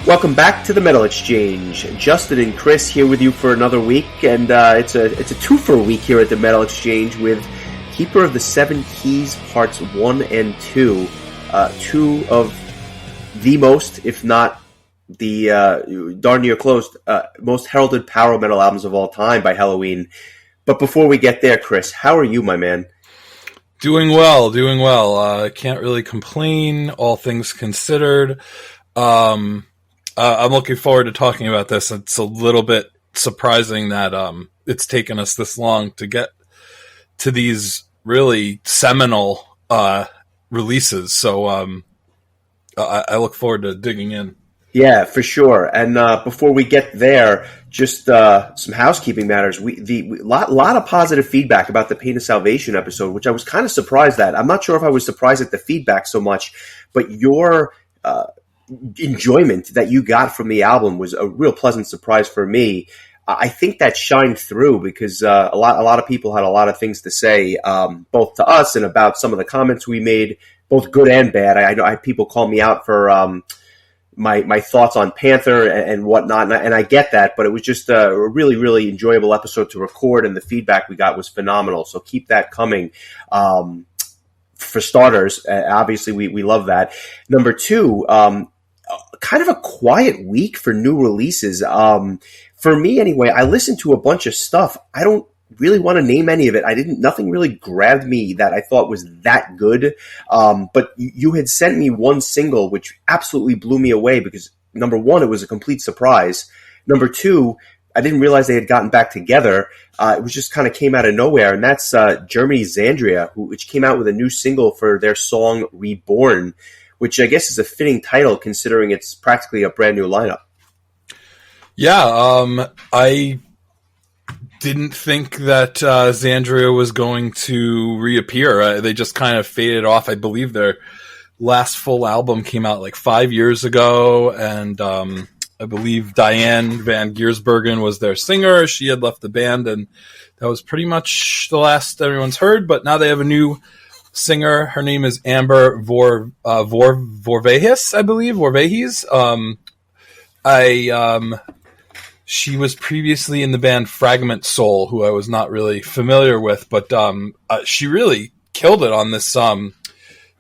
Welcome back to the Metal Exchange. Justin and Chris here with you for another week, and it's a twofer week here at the Metal Exchange with Keeper of the Seven Keys Parts 1 and 2. Two of the most, if not the darn near close, most heralded power metal albums of all time by Helloween. But before we get there, Chris, how are you, my man? Doing well. Can't really complain, all things considered. I'm looking forward to talking about this. It's a little bit surprising that it's taken us this long to get to these really seminal releases. So I look forward to digging in. Yeah, for sure. And before we get there, just some housekeeping matters. Lot of positive feedback about the Pain of Salvation episode, which I was kind of surprised at. I'm not sure if I was surprised at the feedback so much, but your enjoyment that you got from the album was a real pleasant surprise for me. I think that shined through because a lot of people had a lot of things to say, both to us and about some of the comments we made, both good and bad. I know I had people call me out for my thoughts on Panther and whatnot, and I get that, but it was just a really, really enjoyable episode to record, and the feedback we got was phenomenal. So keep that coming. For starters, obviously we love that. Number two, kind of a quiet week for new releases. For me anyway, I listened to a bunch of stuff. I don't really want to name any of it. Nothing really grabbed me that I thought was that good. But you had sent me one single, which absolutely blew me away because number one, it was a complete surprise. Number two, I didn't realize they had gotten back together. It was just kind of came out of nowhere. And that's Germany's Xandria, which came out with a new single for their song Reborn, which I guess is a fitting title considering it's practically a brand new lineup. Yeah, I didn't think that Xandria was going to reappear. They just kind of faded off. I believe their last full album came out like 5 years ago, and I believe Diane Van Giersbergen was their singer. She had left the band, and that was pretty much the last everyone's heard. But now they have a new singer. Her name is Amber Vorvehis, I believe. Vorvehis. She was previously in the band Fragment Soul, who I was not really familiar with, but she really killed it on this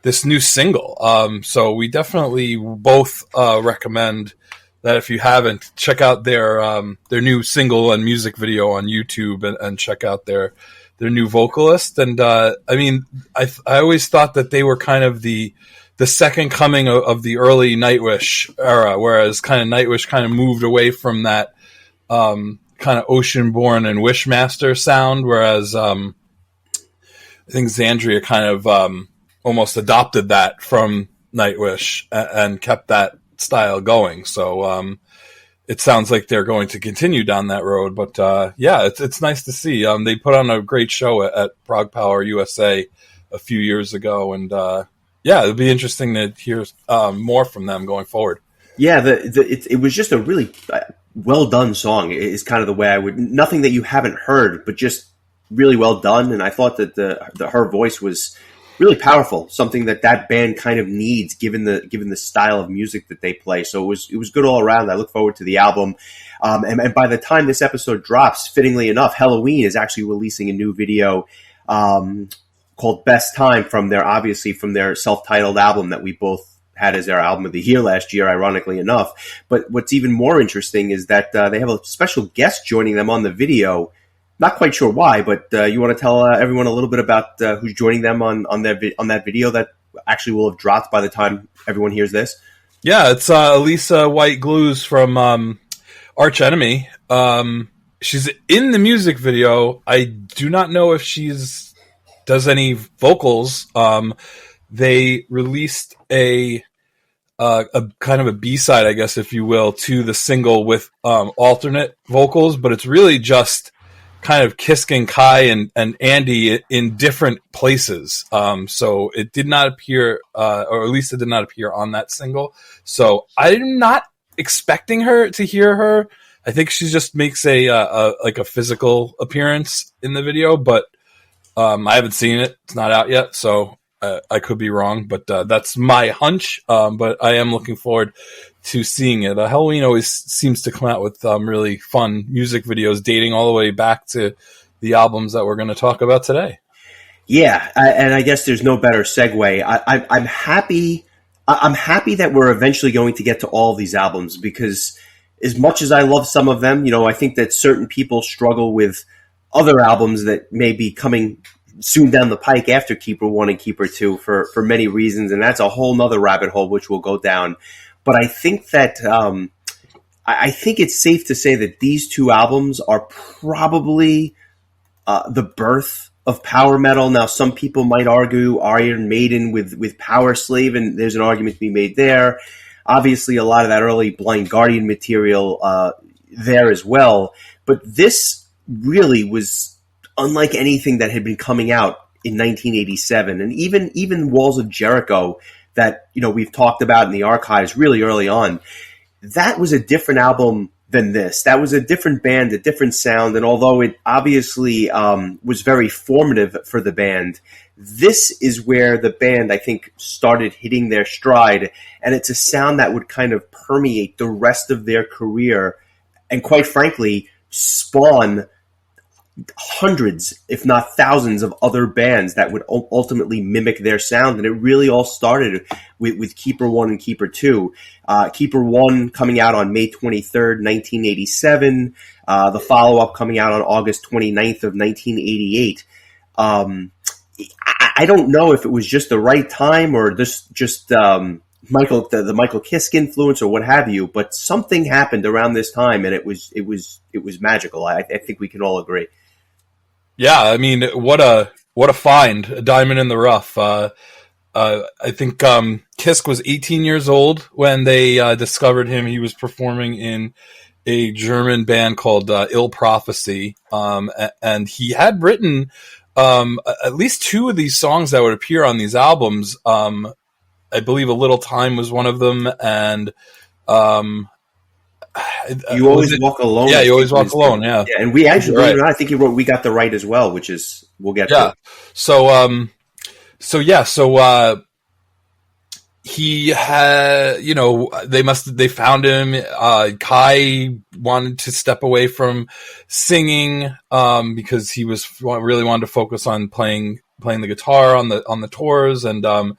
this new single. So we definitely both recommend that if you haven't, check out their new single and music video on YouTube and check out their new vocalist. And I mean, I always thought that they were kind of the second coming of the early Nightwish era, whereas kind of Nightwish kind of moved away from that kind of Oceanborn and Wishmaster sound, whereas I think Xandria kind of almost adopted that from Nightwish and kept that style going. So it sounds like they're going to continue down that road. But yeah, it's nice to see. They put on a great show at Prog Power USA a few years ago, and yeah, it'll be interesting to hear more from them going forward. Yeah, it was just a really well done song. Is kind of the way I would. Nothing that you haven't heard, but just really well done. And I thought that her voice was really powerful. Something that band kind of needs, given the style of music that they play. So it was good all around. I look forward to the album. And by the time this episode drops, fittingly enough, Helloween is actually releasing a new video called Best Time from their self-titled album that we both had as their album of the year last year, ironically enough. But what's even more interesting is that they have a special guest joining them on the video. Not quite sure why, but you want to tell everyone a little bit about who's joining them on that video that actually will have dropped by the time everyone hears this? Yeah, it's Elisa White-Glues from Arch Enemy. She's in the music video. I do not know if she's does any vocals. They released a kind of a B-side, I guess, if you will, to the single with alternate vocals, but it's really just kind of Kiskin, Kai, and Andy in different places. So it did not appear, or at least it did not appear on that single. So I'm not expecting to hear her. I think she just makes a physical appearance in the video, but I haven't seen it. It's not out yet, so I could be wrong, but that's my hunch. But I am looking forward to seeing it. Helloween always seems to come out with really fun music videos dating all the way back to the albums that we're going to talk about today. Yeah, and I guess there's no better segue. I'm happy. I'm happy that we're eventually going to get to all of these albums, because as much as I love some of them, I think that certain people struggle with other albums that may be coming soon down the pike after Keeper 1 and Keeper 2 for many reasons, and that's a whole nother rabbit hole which we'll go down. But I think that I think it's safe to say that these two albums are probably the birth of power metal. Now, some people might argue Iron Maiden with Power Slave, and there's an argument to be made there. Obviously, a lot of that early Blind Guardian material there as well. But this really was unlike anything that had been coming out in 1987. And even Walls of Jericho that we've talked about in the archives really early on, that was a different album than this. That was a different band, a different sound, and although it obviously was very formative for the band, this is where the band, I think, started hitting their stride, and it's a sound that would kind of permeate the rest of their career, and quite frankly, spawn hundreds, if not thousands, of other bands that would ultimately mimic their sound. And it really all started with Keeper 1 and Keeper 2. Keeper 1 coming out on May 23rd, 1987. The follow-up coming out on August 29th of 1988. I don't know if it was just the right time or this just the Michael Kiske influence or what have you, but something happened around this time, and it was magical. I think we can all agree. Yeah, I mean, what a find, a diamond in the rough. I think Kiske was 18 years old when they discovered him. He was performing in a German band called Ill Prophecy, and he had written at least two of these songs that would appear on these albums. I believe A Little Time was one of them, and You Always Walk Alone. Yeah, You Always Walk Alone. Yeah, and we actually, believe it or not, I think he wrote "We Got the Right" as well, which is we'll get to. He had, they found him. Kai wanted to step away from singing because he really wanted to focus on playing the guitar on the tours, and I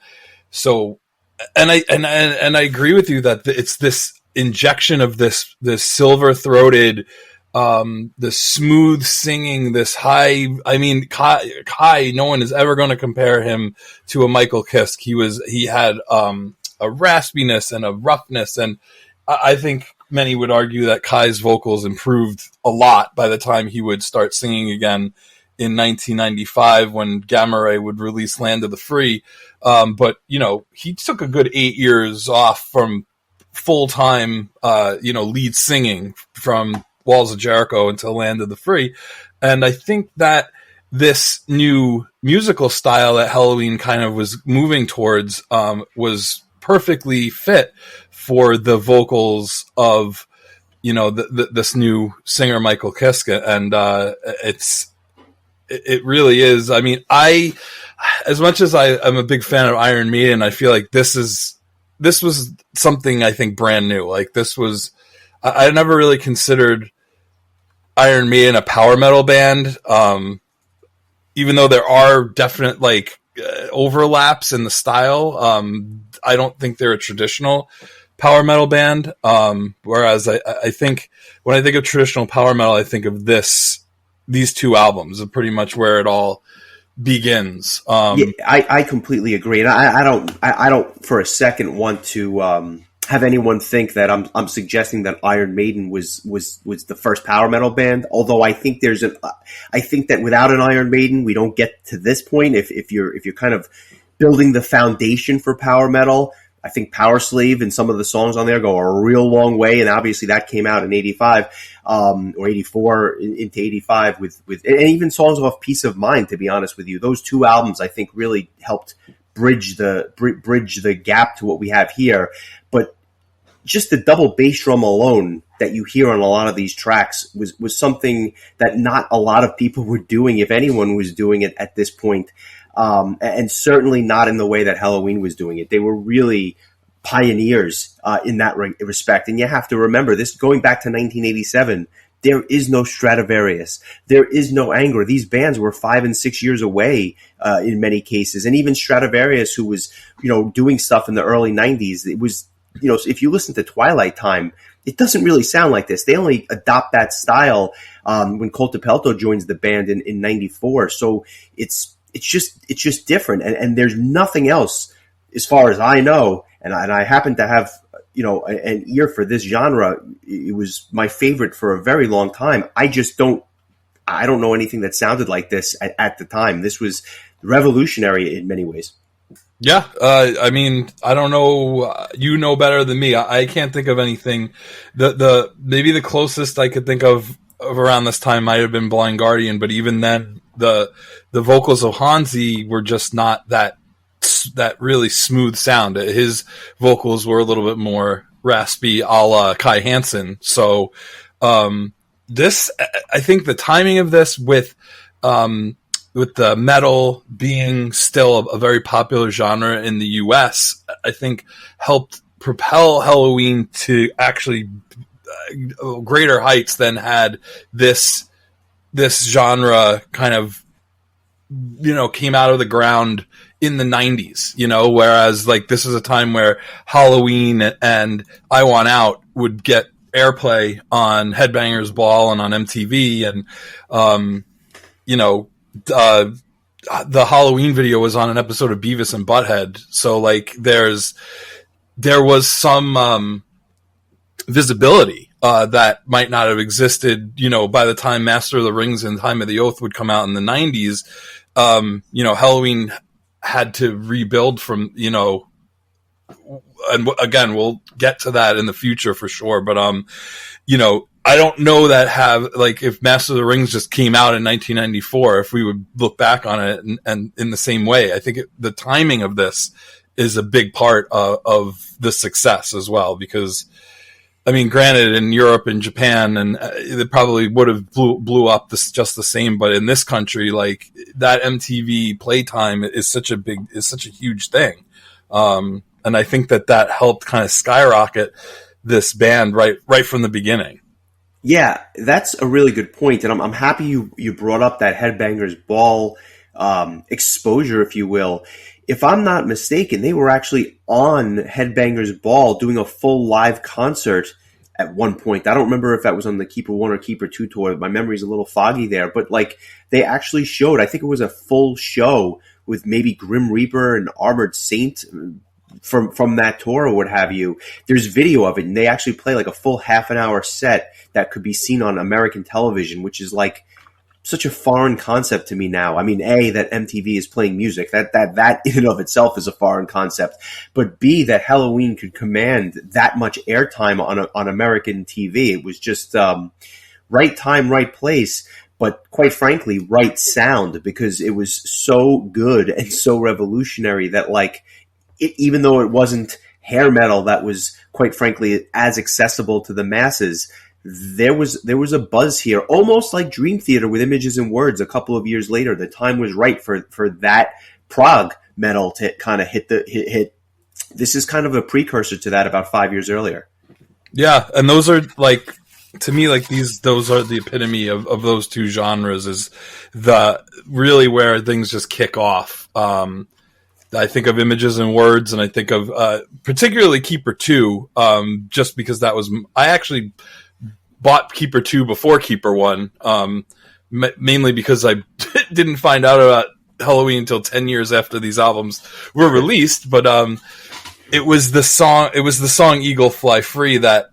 agree with you that it's this injection of this silver-throated, this smooth singing, this high. I mean, Kai, no one is ever going to compare him to a Michael Kiske. He had a raspiness and a roughness, and I think many would argue that Kai's vocals improved a lot by the time he would start singing again in 1995 when Gamma Ray would release Land of the Free. But he took a good 8 years off from full-time, lead singing from Walls of Jericho until Land of the Free. And I think that this new musical style that Helloween kind of was moving towards was perfectly fit for the vocals of, this new singer, Michael Kiske. And it really is. I mean, as much as I'm a big fan of Iron Maiden, I feel like this was something I think brand new. Like I never really considered Iron Maiden a power metal band, even though there are definite overlaps in the style. I don't think they're a traditional power metal band. Whereas I think when I think of traditional power metal, I think of these two albums are pretty much where it all begins. I completely agree, and I don't for a second want to have anyone think that I'm suggesting that Iron Maiden was the first power metal band. Although I think I think that without an Iron Maiden, we don't get to this point. If you're kind of building the foundation for power metal, I think Power Slave and some of the songs on there go a real long way, and obviously that came out in 85 or 84 into 85 with and even songs off Peace of Mind. To be honest with you, those two albums I think really helped bridge the gap to what we have here. But just the double bass drum alone that you hear on a lot of these tracks was something that not a lot of people were doing, if anyone was doing it at this point. And certainly not in the way that Helloween was doing it. They were really pioneers in that respect. And you have to remember this, going back to 1987, there is no Stradivarius. There is no Angra. These bands were 5 and 6 years away in many cases. And even Stradivarius, who was, doing stuff in the early 90s, it was, if you listen to Twilight Time, it doesn't really sound like this. They only adopt that style when Coltapelto joins the band in 94. So it's just different. And there's nothing else, as far as I know, and I happen to have an ear for this genre. It was my favorite for a very long time. I don't know anything that sounded like this at the time. This was revolutionary in many ways. Yeah, I mean, I don't know. You know better than me. I can't think of anything. The maybe the closest I could think of around this time might have been Blind Guardian, but even then, the vocals of Hansi were just not that really smooth sound. His vocals were a little bit more raspy, a la Kai Hansen. So this, I think, the timing of this with the metal being still a very popular genre in the U.S., I think helped propel Helloween to actually greater heights than had this genre kind of came out of the ground in the 90s, whereas like this is a time where Halloween and I Want Out would get airplay on Headbangers Ball and on MTV, and the Halloween video was on an episode of Beavis and Butthead. So like there was some visibility that might not have existed, by the time Master of the Rings and Time of the Oath would come out in the 90s. Helloween had to rebuild from, and again, we'll get to that in the future for sure. But, I don't know that if Master of the Rings just came out in 1994, if we would look back on it and in the same way. I think the timing of this is a big part of the success as well, because, I mean, granted, in Europe and Japan, and it probably would have blew up just the same. But in this country, like that MTV playtime is such a huge thing, and I think that helped kind of skyrocket this band right from the beginning. Yeah, that's a really good point, and I'm happy you brought up that Headbangers Ball exposure, if you will. If I'm not mistaken, they were actually on Headbangers Ball doing a full live concert at one point. I don't remember if that was on the Keeper 1 or Keeper 2 tour. My memory's a little foggy there. But like they actually showed, I think it was a full show with maybe Grim Reaper and Armored Saint from that tour or what have you. There's video of it, and they actually play like a full half an hour set that could be seen on American television, which is like such a foreign concept to me now. I mean, that MTV is playing music, that in and of itself is a foreign concept. But B, that Helloween could command that much airtime on American TV. It was just right time, right place, but quite frankly, right sound, because it was so good and so revolutionary that even though it wasn't hair metal that was quite frankly as accessible to the masses, there was a buzz here, almost like Dream Theater with Images and Words a couple of years later. The time was right for that prog metal to kind of hit. This is kind of a precursor to that about 5 years earlier. Yeah, and those are to me those are the epitome of those two genres, is the really where things just kick off. I think of Images and Words, and I think of particularly Keeper 2, just because I actually bought Keeper 2 before Keeper 1, mainly because I didn't find out about Helloween until 10 years after these albums were released. But it was the song Eagle Fly Free that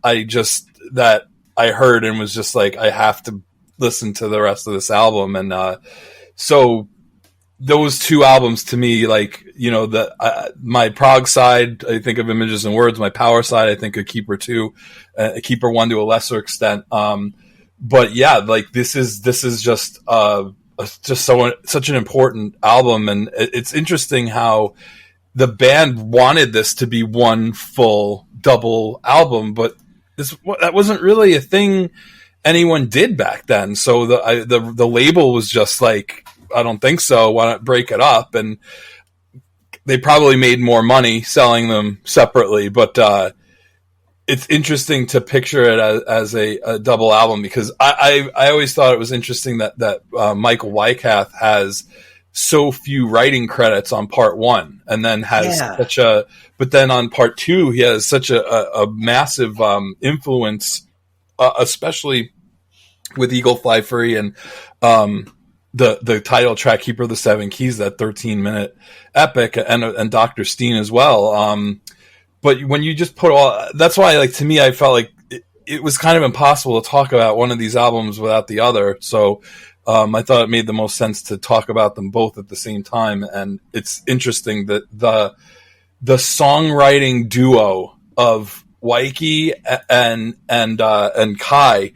I heard and was just like, I have to listen to the rest of this album. And so those two albums to me, my prog side, I think of Images and Words. My power side, I think of Keeper 2, Keeper 1 to a lesser extent. But yeah, this is just such an important album, and it's interesting how the band wanted this to be one full double album, but that wasn't really a thing anyone did back then. So the label was just like, I don't think so. Why not break it up? And they probably made more money selling them separately, but it's interesting to picture it as a double album, because I always thought it was interesting that Michael Wycath has so few writing credits on part one, and then has but then on part two he has such a massive influence, especially with Eagle Fly Free and the title track Keeper of the Seven Keys, that 13-minute epic, and Dr. Steen as well. But when you just put all, that's why, like, to me, I felt like it was kind of impossible to talk about one of these albums without the other. So I thought it made the most sense to talk about them both at the same time. And it's interesting that the songwriting duo of Wyke and Kai,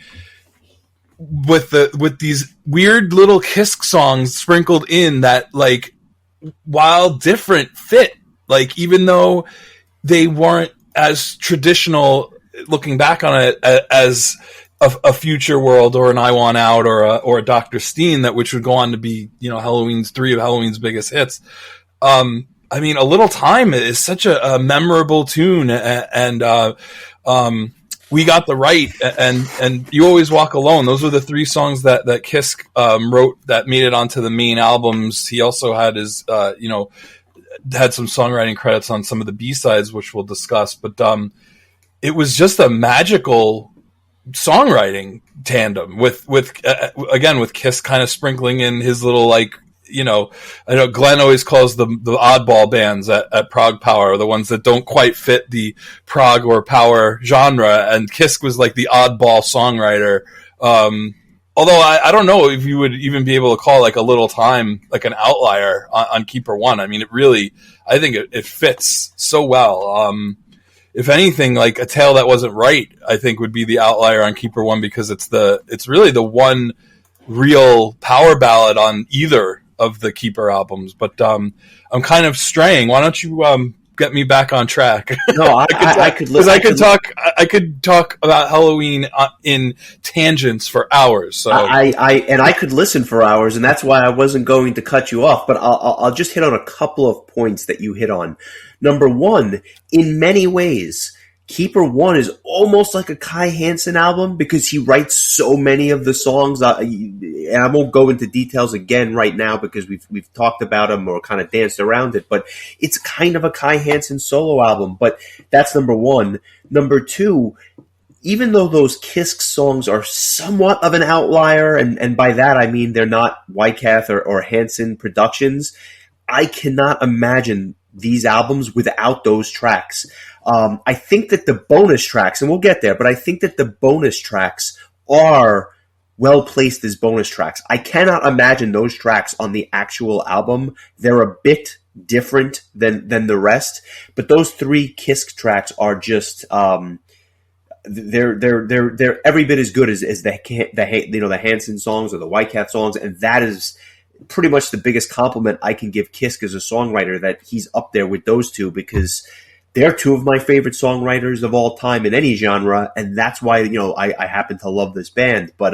with these weird little Kiss songs sprinkled in that, like, while different, fit. Like, even though they weren't as traditional, looking back on it, as a Future World or an I Want Out or a Dr. Steen, which would go on to be, Helloween's 3 of Helloween's biggest hits. I mean, A Little Time is such a memorable tune, and We Got the Right, and You Always Walk Alone. Those were the 3 songs that Kiss wrote that made it onto the main albums. He also had his, had some songwriting credits on some of the B-sides, which we'll discuss. But it was just a magical songwriting tandem with again, with Kiss kind of sprinkling in his little, like, I know Glenn always calls the oddball bands at Prog Power, the ones that don't quite fit the prog or power genre, and Kiss was like the oddball songwriter. Although I don't know if you would even be able to call, like, A Little Time like an outlier on Keeper One. I mean, I think it fits so well. If anything, like, A Tale That Wasn't Right, I think would be the outlier on Keeper One, because it's really the one real power ballad on either of the Keeper albums. But I'm kind of straying. Why don't you get me back on track? No, I could talk about Helloween in tangents for hours. So I could listen for hours, and that's why I wasn't going to cut you off. But I'll just hit on a couple of points that you hit on. Number one, in many ways, Keeper One is almost like a Kai Hansen album, because he writes so many of the songs. And I won't go into details again right now, because we've talked about them or kind of danced around it. But it's kind of a Kai Hansen solo album. But that's number one. Number two, even though those Kiss songs are somewhat of an outlier, and by that I mean they're not Wycath or Hansen productions, I cannot imagine these albums without those tracks. I think that the bonus tracks, and we'll get there, but I think that the bonus tracks are well placed as bonus tracks. I cannot imagine those tracks on the actual album. They're a bit different than the rest, but those 3 Kiss tracks are just they're every bit as good as the Hansen songs or the Wycath songs, and that is pretty much the biggest compliment I can give Kiss as a songwriter, that he's up there with those 2, because they're 2 of my favorite songwriters of all time in any genre, and that's why I happen to love this band. But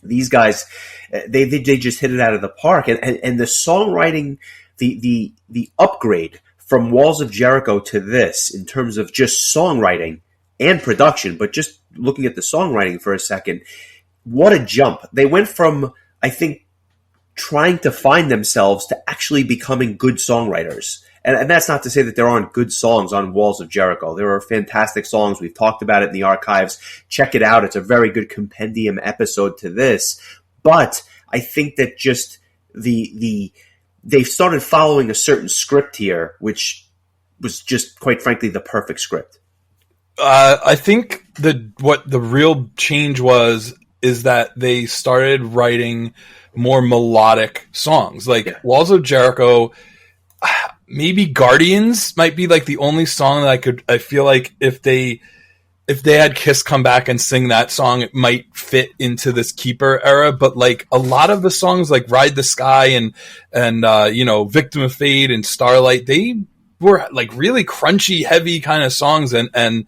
these guys, they just hit it out of the park, and the songwriting, the upgrade from Walls of Jericho to this, in terms of just songwriting and production, but just looking at the songwriting for a second, what a jump! They went from, I think, trying to find themselves to actually becoming good songwriters. And that's not to say that there aren't good songs on Walls of Jericho. There are fantastic songs. We've talked about it in the archives. Check it out. It's a very good compendium episode to this. But I think that just they've started following a certain script here, which was just, quite frankly, the perfect script. I think what the real change is that they started writing more melodic songs. Like Walls of Jericho, maybe Guardians might be like the only song that I feel like if they had Kiss come back and sing that song, it might fit into this Keeper era. But like a lot of the songs, like Ride the Sky and Victim of Fate and Starlight, they were like really crunchy, heavy kind of songs. And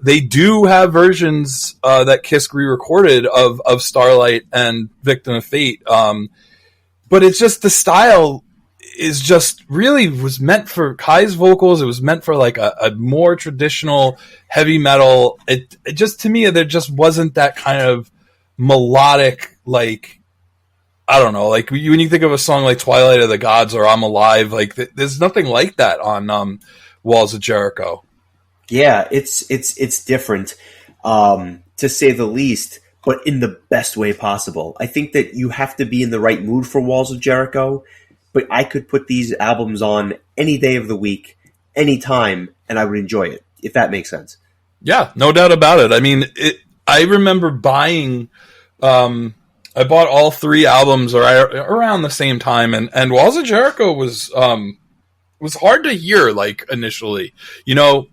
they do have versions that Kiss re-recorded of Starlight and Victim of Fate. But it's just the style is just really was meant for Kai's vocals. It was meant for like a more traditional heavy metal. It just, to me, there just wasn't that kind of melodic, like, I don't know, like when you think of a song like Twilight of the Gods or I'm Alive, like there's nothing like that on Walls of Jericho. Yeah, it's different, to say the least, but in the best way possible. I think that you have to be in the right mood for Walls of Jericho, but I could put these albums on any day of the week, any time, and I would enjoy it, if that makes sense. Yeah, no doubt about it. I mean, I remember buying, I bought all 3 albums around the same time, and Walls of Jericho was hard to hear, like, initially, you know,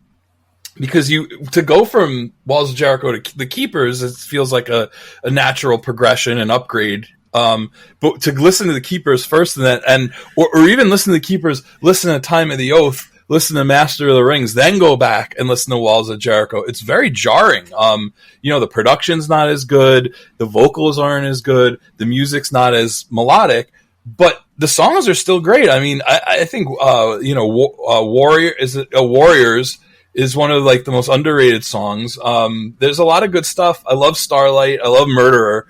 because to go from Walls of Jericho to the Keepers, it feels like a natural progression and upgrade. But to listen to the Keepers first, or even listen to the Keepers, listen to Time of the Oath, listen to Master of the Rings, then go back and listen to Walls of Jericho, it's very jarring. You know, the production's not as good, the vocals aren't as good, the music's not as melodic, but the songs are still great. I mean, I think you know, Warriors is one of like the most underrated songs. There's a lot of good stuff. I love Starlight. I love Murderer.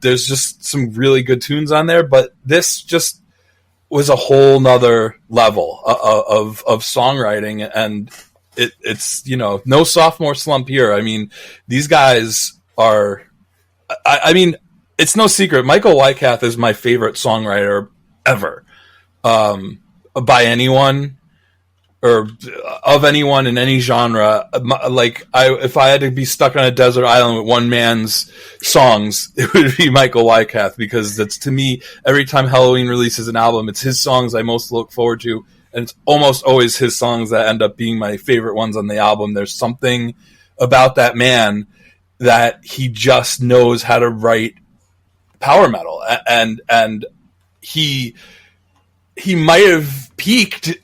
There's just some really good tunes on there, but this just was a whole nother level of songwriting, and it's, you know, no sophomore slump here. I mean, these guys are, I mean, it's no secret, Michael Wycath is my favorite songwriter ever, by anyone, or of anyone in any genre. Like, if I had to be stuck on a desert island with one man's songs, it would be Michael Wycath, because that's, to me, every time Helloween releases an album, it's his songs I most look forward to, and it's almost always his songs that end up being my favorite ones on the album. There's something about that man that he just knows how to write power metal, and he might have peaked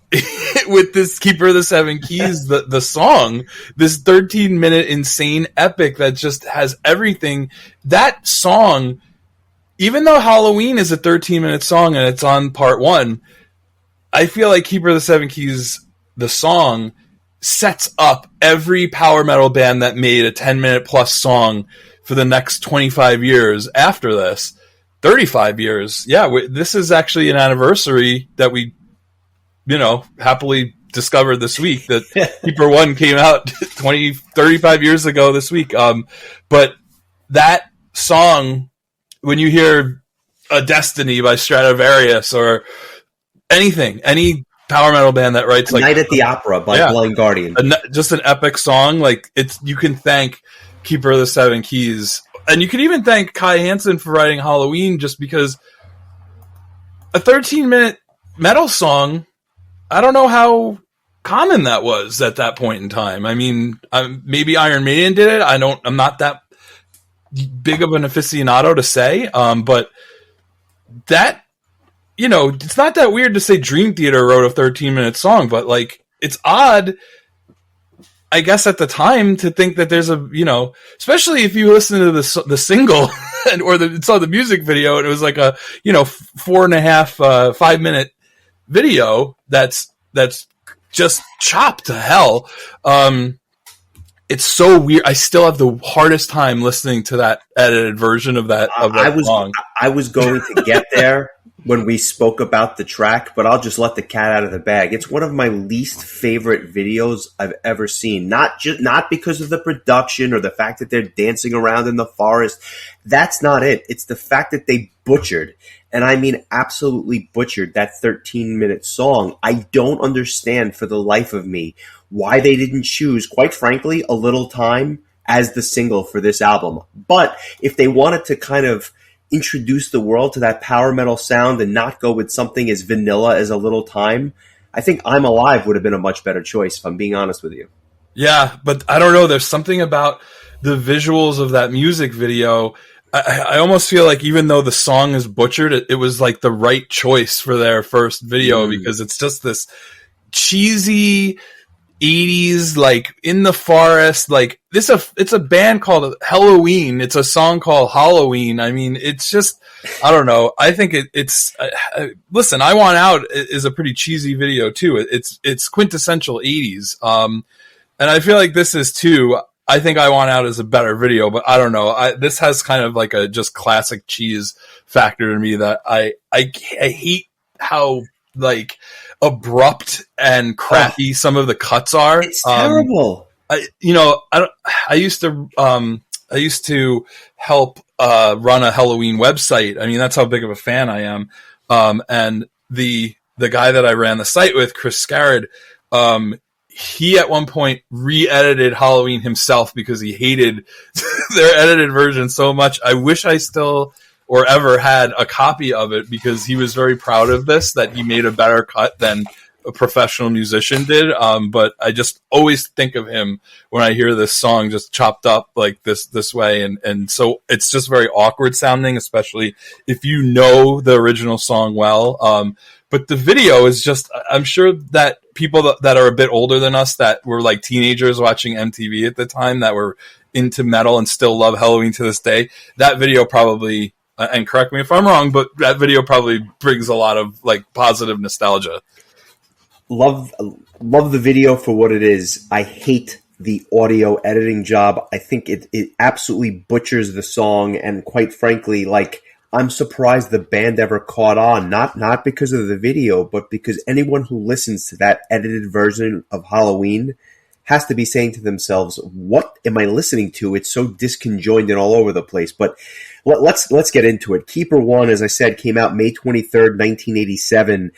with this Keeper of the Seven Keys, the song, this 13-minute insane epic that just has everything. That song, even though Helloween is a 13-minute song and it's on part 1, I feel like Keeper of the Seven Keys, the song, sets up every power metal band that made a 10-minute plus song for the next 25 years after this. 35 years. Yeah, this is actually an anniversary that we, you know, happily discovered this week, that Keeper 1 came out 35 years ago this week. But that song, when you hear A Destiny by Stratovarius, or anything, any power metal band that writes like Night at the Opera by Blind Guardian, just an epic song, like, you can thank Keeper of the Seven Keys. And you can even thank Kai Hansen for writing Helloween, just because a 13-minute metal song, I don't know how common that was at that point in time. I mean, maybe Iron Maiden did it. I'm not that big of an aficionado to say, but that, you know, it's not that weird to say Dream Theater wrote a 13-minute song, but, like, it's odd, I guess, at the time, to think that there's a, you know, especially if you listen to the single or saw the music video, and it was like a, you know, 4.5, 5-minute video that's just chopped to hell. It's so weird. I still have the hardest time listening to that edited version of that song. I was going to get there when we spoke about the track, but I'll just let the cat out of the bag. It's one of my least favorite videos I've ever seen. Not because of the production or the fact that they're dancing around in the forest. That's not it. It's the fact that they butchered, and I mean absolutely butchered, that 13-minute song. I don't understand for the life of me why they didn't choose, quite frankly, A Little Time as the single for this album. But if they wanted to kind of introduce the world to that power metal sound and not go with something as vanilla as A Little Time, I think I'm Alive would have been a much better choice, if I'm being honest with you. Yeah, but I don't know. There's something about the visuals of that music video. I almost feel like, even though the song is butchered, it was like the right choice for their first video, because it's just this cheesy 80s, like in the forest, like it's a band called Helloween. It's a song called Halloween. I mean, it's just, I don't know. I think it's listen, I Want Out is a pretty cheesy video too. It's quintessential 80s. And I feel like this is too. I think I Want Out is a better video, but I don't know. This has kind of like a just classic cheese factor to me that I hate how like abrupt and crappy some of the cuts are. It's terrible. I used to help run a Helloween website. I mean, that's how big of a fan I am. And the guy that I ran the site with, Chris Scarrod, he at one point re-edited Halloween himself because he hated their edited version so much. I wish I still or ever had a copy of it because he was very proud of this, that he made a better cut than a professional musician did. But I just always think of him when I hear this song just chopped up like this way. And so it's just very awkward sounding, especially if you know the original song well. But the video is just, I'm sure that people that are a bit older than us, that were like teenagers watching MTV at the time, that were into metal and still love Halloween to this day, that video probably, and correct me if I'm wrong, but that video probably brings a lot of like positive nostalgia. Love the video for what it is. I hate the audio editing job. I think it absolutely butchers the song, and quite frankly, like, I'm surprised the band ever caught on, not because of the video, but because anyone who listens to that edited version of Halloween has to be saying to themselves, what am I listening to? It's so disconjointed all over the place. But let's get into it. Keeper One, as I said, came out May 23rd, 1987.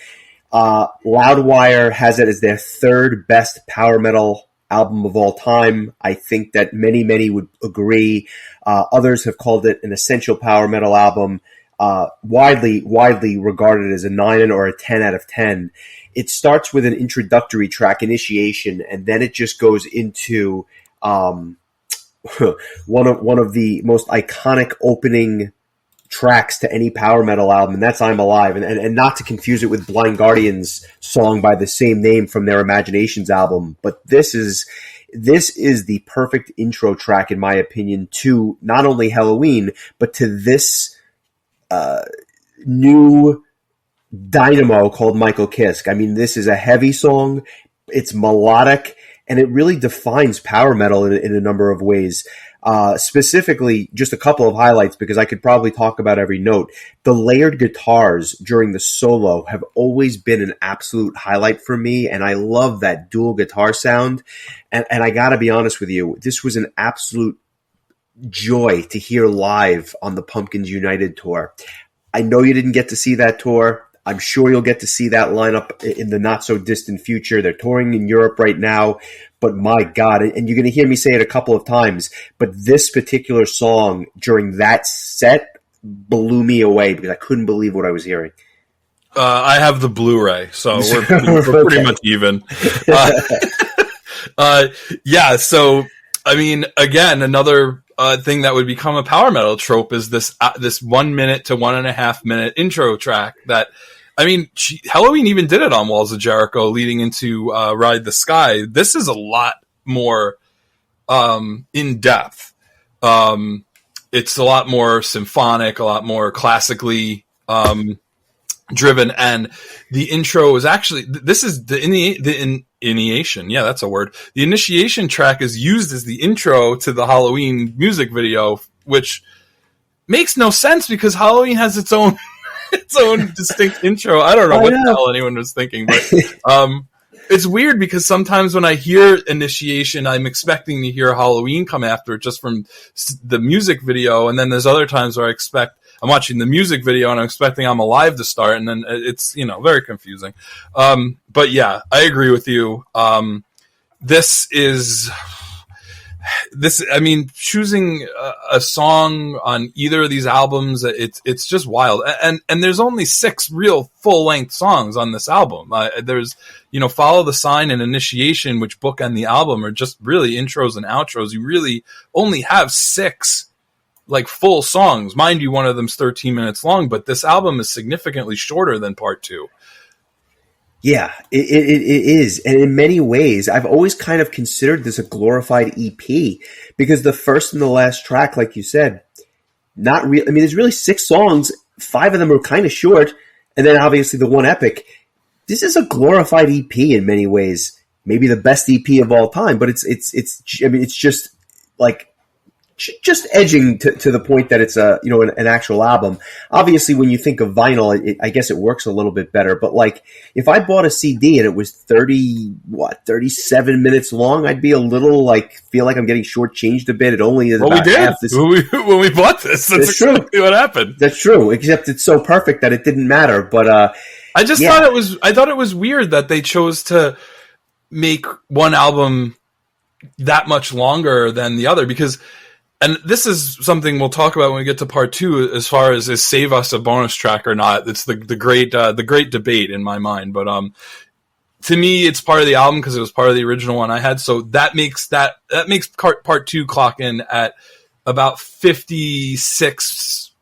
Loudwire has it as their third best power metal album of all time. I think that many would agree. Others have called it an essential power metal album, widely regarded as a 9 or a 10 out of 10. It starts with an introductory track, Initiation, and then it just goes into one of the most iconic opening tracks to any power metal album, and that's I'm Alive, and not to confuse it with Blind Guardian's song by the same name from their Imaginations album. But this is the perfect intro track, in my opinion, to not only Helloween, but to this new dynamo called Michael Kiske. I mean, this is a heavy song, it's melodic, and it really defines power metal in a number of ways. Specifically, just a couple of highlights, because I could probably talk about every note. The layered guitars during the solo have always been an absolute highlight for me, and I love that dual guitar sound. And I gotta be honest with you, this was an absolute joy to hear live on the Pumpkins United tour. I know you didn't get to see that tour. I'm sure you'll get to see that lineup in the not-so-distant future. They're touring in Europe right now. But my God, and you're going to hear me say it a couple of times, but this particular song during that set blew me away because I couldn't believe what I was hearing. I have the Blu-ray, so we're pretty much even. Yeah, so, I mean, again, another thing that would become a power metal trope is this 1 minute to 1.5 minute intro track that, I mean, Helloween even did it on Walls of Jericho leading into Ride the Sky. This is a lot more in depth. It's a lot more symphonic, a lot more classically driven, and the intro is actually, this is the initiation. Yeah, that's a word. The initiation track is used as the intro to the Halloween music video, which makes no sense because Halloween has its own distinct intro. I don't know what the hell anyone was thinking, but it's weird because sometimes when I hear Initiation, I'm expecting to hear Halloween come after it just from the music video, and then there's other times where I'm watching the music video and I'm expecting I'm Alive to start, and then it's, very confusing. But yeah, I agree with you. I mean, choosing a song on either of these albums, it's just wild. And there's only 6 real full-length songs on this album. There's, Follow the Sign and Initiation, which bookend the album, are just really intros and outros. You really only have 6 like full songs. Mind you, one of them's 13 minutes long, but this album is significantly shorter than part 2. Yeah, it is. And in many ways, I've always kind of considered this a glorified EP because the first and the last track, like you said, not real. I mean, there's really 6 songs. 5 of them are kind of short. And then obviously the one epic. This is a glorified EP in many ways. Maybe the best EP of all time, but I mean, it's just like, just edging to the point that it's an actual album. Obviously, when you think of vinyl, I guess it works a little bit better. But like, if I bought a CD and it was 37 minutes long, I'd be a little like feel like I'm getting shortchanged a bit. It only is about half this. When we bought this. That's exactly what happened. That's true. Except it's so perfect that it didn't matter. But I just thought it was weird that they chose to make one album that much longer than the other because. And this is something we'll talk about when we get to part 2, as far as is Save Us a bonus track or not. It's the great debate in my mind. But to me, it's part of the album because it was part of the original one I had. So that makes part 2 clock in at about 56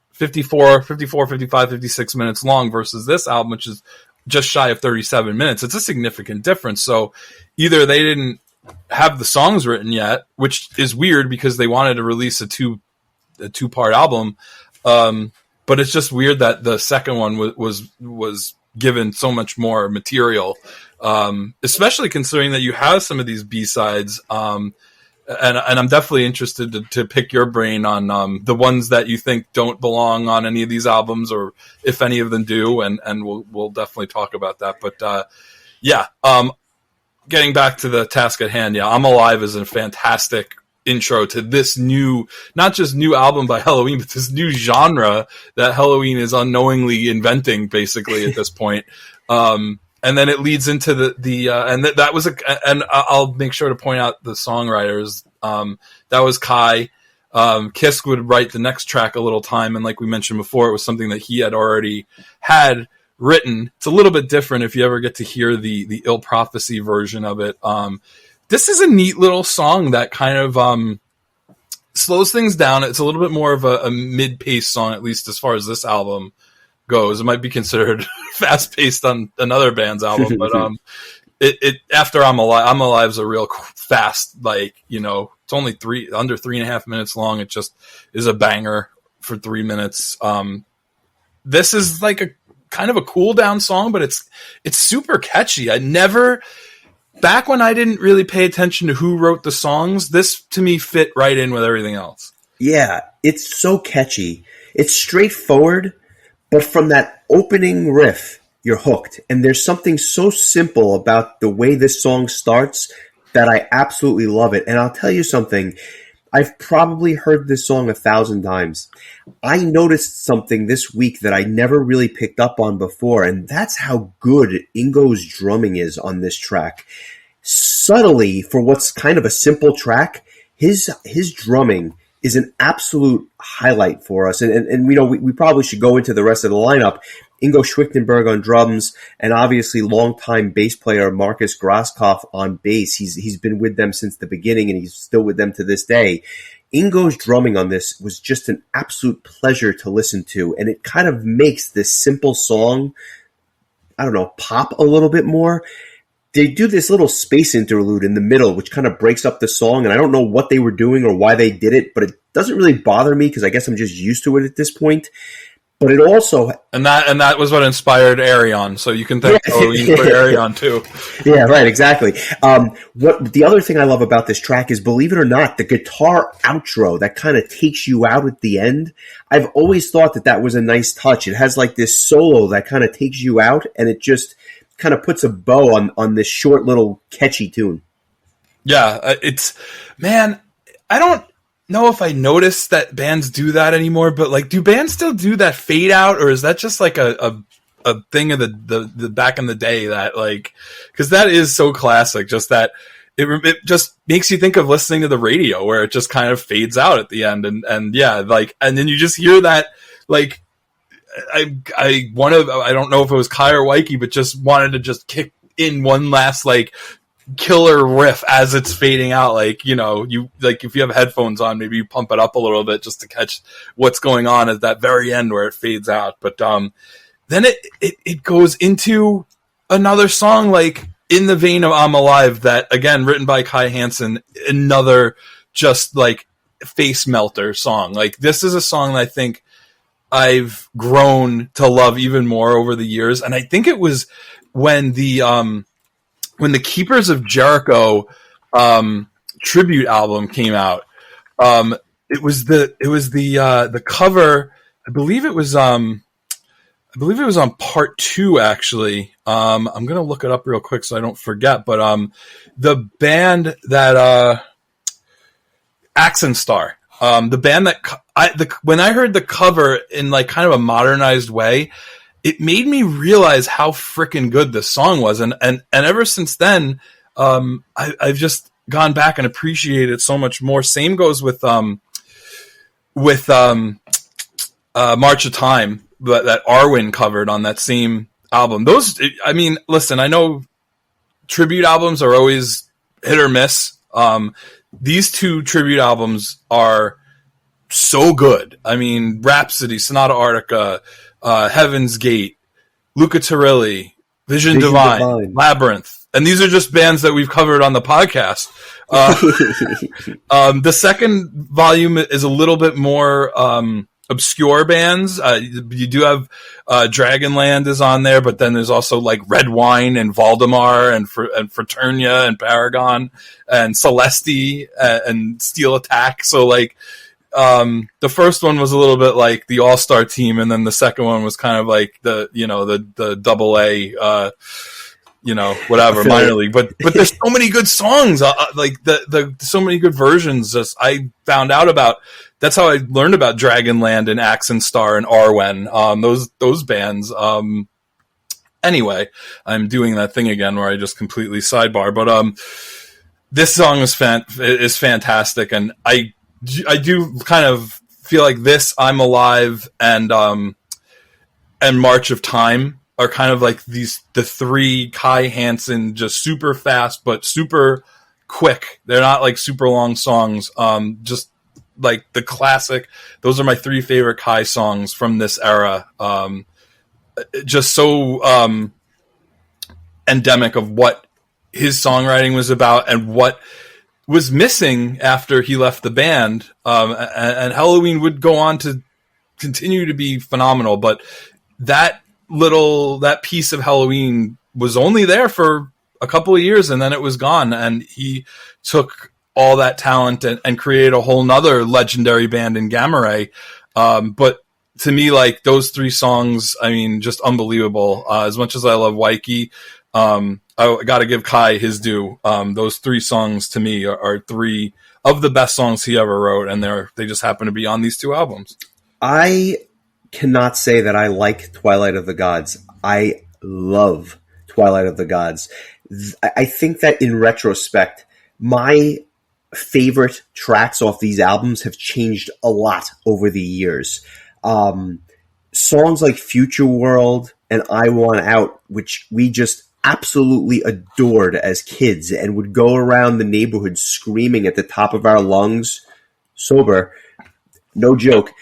minutes long versus this album, which is just shy of 37 minutes. It's a significant difference. So either they didn't have the songs written yet, which is weird because they wanted to release a two-part album. But it's just weird that the second one was given so much more material, especially considering that you have some of these B-sides. And I'm definitely interested to pick your brain on the ones that you think don't belong on any of these albums, or if any of them do, and we'll definitely talk about that. But getting back to the task at hand, I'm Alive is a fantastic intro to this new, not just new album by Helloween, but this new genre that Helloween is unknowingly inventing, basically, at this point. And then it leads into that was and I'll make sure to point out the songwriters. That was Kai. Kisk would write the next track a little time, and like we mentioned before, it was something that he had already had written. It's a little bit different if you ever get to hear the Ill Prophecy version of it. This is a neat little song that kind of slows things down. It's a little bit more of a mid-paced song, at least as far as this album goes. It might be considered fast-paced on another band's album, but it after I'm Alive is a real fast, like, it's only under 3.5 minutes long. It just is a banger for 3 minutes. This is like a kind of a cool down song, but it's super catchy. Back when I didn't really pay attention to who wrote the songs, this to me fit right in with everything else. Yeah, it's so catchy. It's straightforward, but from that opening riff, you're hooked. And there's something so simple about the way this song starts that I absolutely love it. And I'll tell you something. I've probably heard this song 1,000 times. I noticed something this week that I never really picked up on before, and that's how good Ingo's drumming is on this track. Subtly, for what's kind of a simple track, his drumming is an absolute highlight for us. And we probably should go into the rest of the lineup. Ingo Schwichtenberg on drums, and obviously longtime bass player Marcus Grosskopf on bass. He's been with them since the beginning, and he's still with them to this day. Ingo's drumming on this was just an absolute pleasure to listen to, and it kind of makes this simple song, pop a little bit more. They do this little space interlude in the middle, which kind of breaks up the song, and I don't know what they were doing or why they did it, but it doesn't really bother me because I guess I'm just used to it at this point. But it also and that was what inspired Arion, so you can thank Helloween for Arion too. Yeah, right, exactly. What the other thing I love about this track is, believe it or not, the guitar outro that kind of takes you out at the end. I've always thought that was a nice touch. It has like this solo that kind of takes you out, and it just kind of puts a bow on this short little catchy tune. Yeah, I don't know if I noticed that bands do that anymore, but like, do bands still do that fade out, or is that just like a thing of the back in the day that, like, because that is so classic, just that it just makes you think of listening to the radio where it just kind of fades out at the end, and yeah, like, and then you just hear that, like, I don't know if it was Kai or Waiki, but just wanted to just kick in one last like killer riff as it's fading out. Like, you like, if you have headphones on, maybe you pump it up a little bit just to catch what's going on at that very end where it fades out. But then it goes into another song like in the vein of I'm Alive that, again, written by Kai Hansen, another just like face melter song. Like, this is a song that I think I've grown to love even more over the years. And I think it was when the Keepers of Jericho tribute album came out. It was the cover. I believe it was on part 2, actually. I'm going to look it up real quick so I don't forget. But the band that Accent Star, the band that when I heard the cover in like kind of a modernized way, it made me realize how freaking good this song was. And ever since then, I've just gone back and appreciated it so much more. Same goes with March of Time, that Arwen covered on that same album. Those, I mean, listen, I know tribute albums are always hit or miss. These 2 tribute albums are so good. I mean, Rhapsody, Sonata Arctica, Heaven's Gate, Luca Turilli, Vision Divine, Labyrinth. And these are just bands that we've covered on the podcast. The second volume is a little bit more obscure bands. You do have Dragonland is on there, but then there's also like Red Wine and Valdemar and Fraternia and Paragon and Celesti and Steel Attack. So like the first one was a little bit like the All-Star Team, and then the second one was kind of like the double A whatever, minor league, but there's so many good songs, like the so many good versions. Just I found out about. That's how I learned about Dragonland and Accent Star and Arwen. Those bands. Anyway, I'm doing that thing again where I just completely sidebar. But this song is fantastic, and I do kind of feel like this, I'm Alive, and March of Time are kind of like the 3 Kai Hansen, just super fast but super quick. They're not like super long songs. Just like the classic. Those are my 3 favorite Kai songs from this era. Just so endemic of what his songwriting was about and what was missing after he left the band. And Helloween would go on to continue to be phenomenal, but that piece of Helloween was only there for a couple of years and then it was gone. And he took all that talent and created a whole nother legendary band in Gamma Ray. But to me, like those 3 songs, I mean, just unbelievable. As much as I love Waikiki, I got to give Kai his due. Those 3 songs to me are 3 of the best songs he ever wrote, and they just happen to be on these 2 albums. I cannot say that I like Twilight of the Gods. I love Twilight of the Gods. I think that in retrospect, my favorite tracks off these albums have changed a lot over the years. Songs like Future World and I Want Out, which we just absolutely adored as kids and would go around the neighborhood screaming at the top of our lungs, sober, no joke.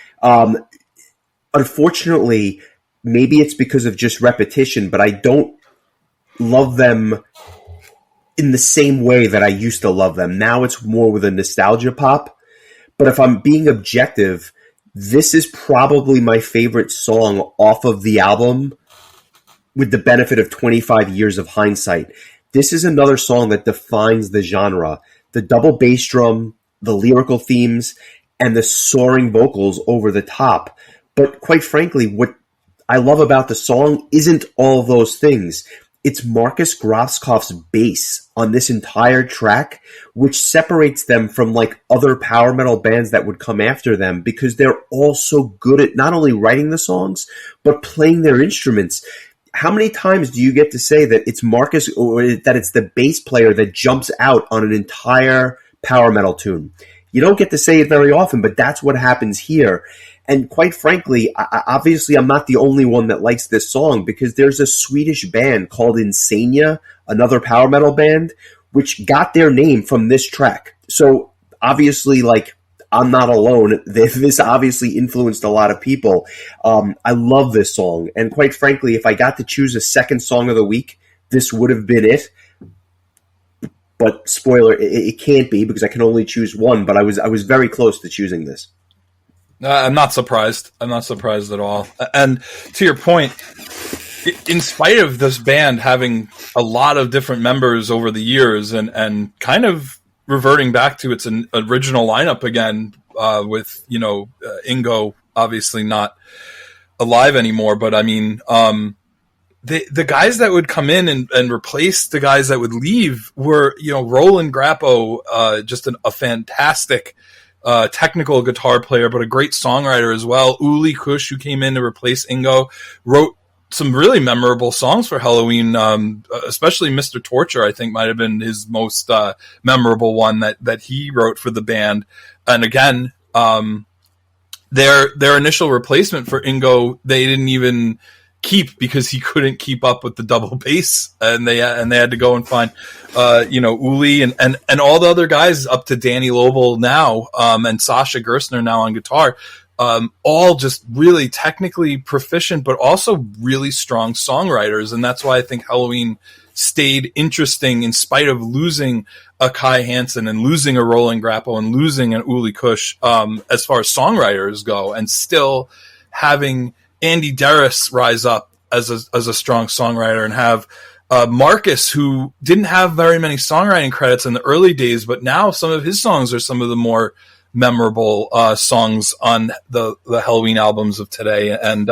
Unfortunately, maybe it's because of just repetition, but I don't love them in the same way that I used to love them. Now it's more with a nostalgia pop. But if I'm being objective, this is probably my favorite song off of the album with the benefit of 25 years of hindsight. This is another song that defines the genre. The double bass drum, the lyrical themes, and the soaring vocals over the top. But quite frankly, what I love about the song isn't all of those things. It's Marcus Grosskopf's bass on this entire track, which separates them from like other power metal bands that would come after them because they're all so good at not only writing the songs, but playing their instruments. How many times do you get to say that it's Marcus or that it's the bass player that jumps out on an entire power metal tune? You don't get to say it very often, but that's what happens here. And quite frankly, obviously I'm not the only one that likes this song because there's a Swedish band called Insania, another power metal band, which got their name from this track. So obviously, like, I'm not alone. This obviously influenced a lot of people. I love this song. And quite frankly, if I got to choose a second song of the week, this would have been it. But spoiler, it can't be because I can only choose one. But I was very close to choosing this. I'm not surprised. I'm not surprised at all. And to your point, in spite of this band having a lot of different members over the years and kind of reverting back to its original lineup again, with, Ingo obviously not alive anymore. But I mean, the guys that would come in and replace the guys that would leave were, Roland Grappo, just a fantastic technical guitar player, but a great songwriter as well. Uli Kush, who came in to replace Ingo, wrote some really memorable songs for Helloween, especially Mr. Torture, I think might have been his most memorable one that he wrote for the band. And again, their initial replacement for Ingo, they didn't even keep because he couldn't keep up with the double bass, and they had to go and find Uli and all the other guys up to Danny Lobel now, and Sasha Gerstner now on guitar, all just really technically proficient but also really strong songwriters. And that's why I think Helloween stayed interesting in spite of losing a Kai Hansen and losing a Roland Grappo and losing an Uli Kush, as far as songwriters go, and still having Andy Darris rise up as a strong songwriter, and have Marcus, who didn't have very many songwriting credits in the early days, but now some of his songs are some of the more memorable songs on the Helloween albums of today, and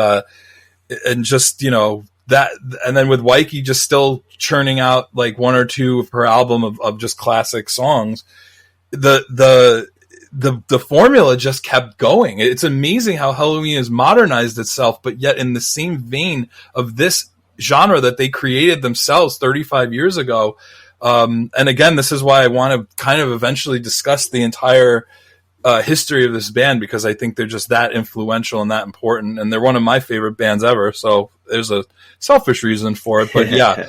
just that, and then with Wyke just still churning out like one or two per album of just classic songs. The formula just kept going. It's amazing how Helloween has modernized itself, but yet in the same vein of this genre that they created themselves 35 years ago. And again, this is why I want to kind of eventually discuss the entire history of this band, because I think they're just that influential and that important, and they're one of my favorite bands ever. So there's a selfish reason for it, but yeah.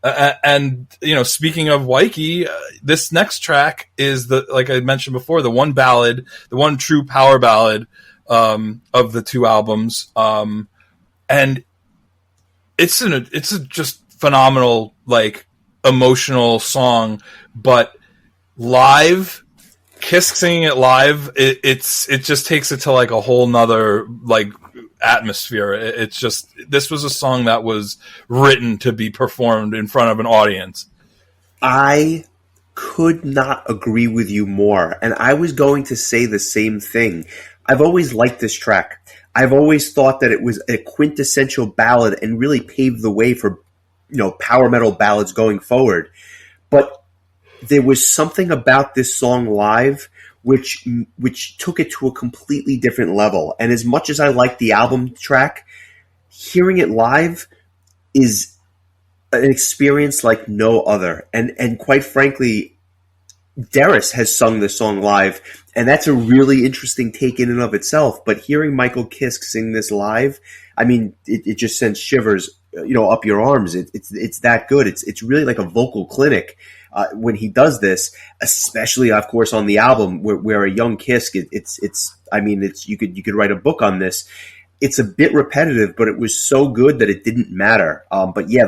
And speaking of Wyke, this next track is like I mentioned before, the one ballad, the one true power ballad of the two albums, and it's a just phenomenal, like, emotional song. But live, Kiss singing it live, it just takes it to like a whole nother like atmosphere. It's just, this was a song that was written to be performed in front of an audience. I could not agree with you more, and I was going to say the same thing. I've always liked this track. I've always thought that it was a quintessential ballad and really paved the way for power metal ballads going forward. But there was something about this song live which took it to a completely different level. And as much as I like the album track, hearing it live is an experience like no other. And quite frankly, Darris has sung this song live, and that's a really interesting take in and of itself. But hearing Michael Kiske sing this live, I mean, it just sends shivers, up your arms. It's that good. It's really like a vocal clinic when he does this, especially, of course, on the album where a young Kiske, you could write a book on this. It's a bit repetitive, but it was so good that it didn't matter. But yeah,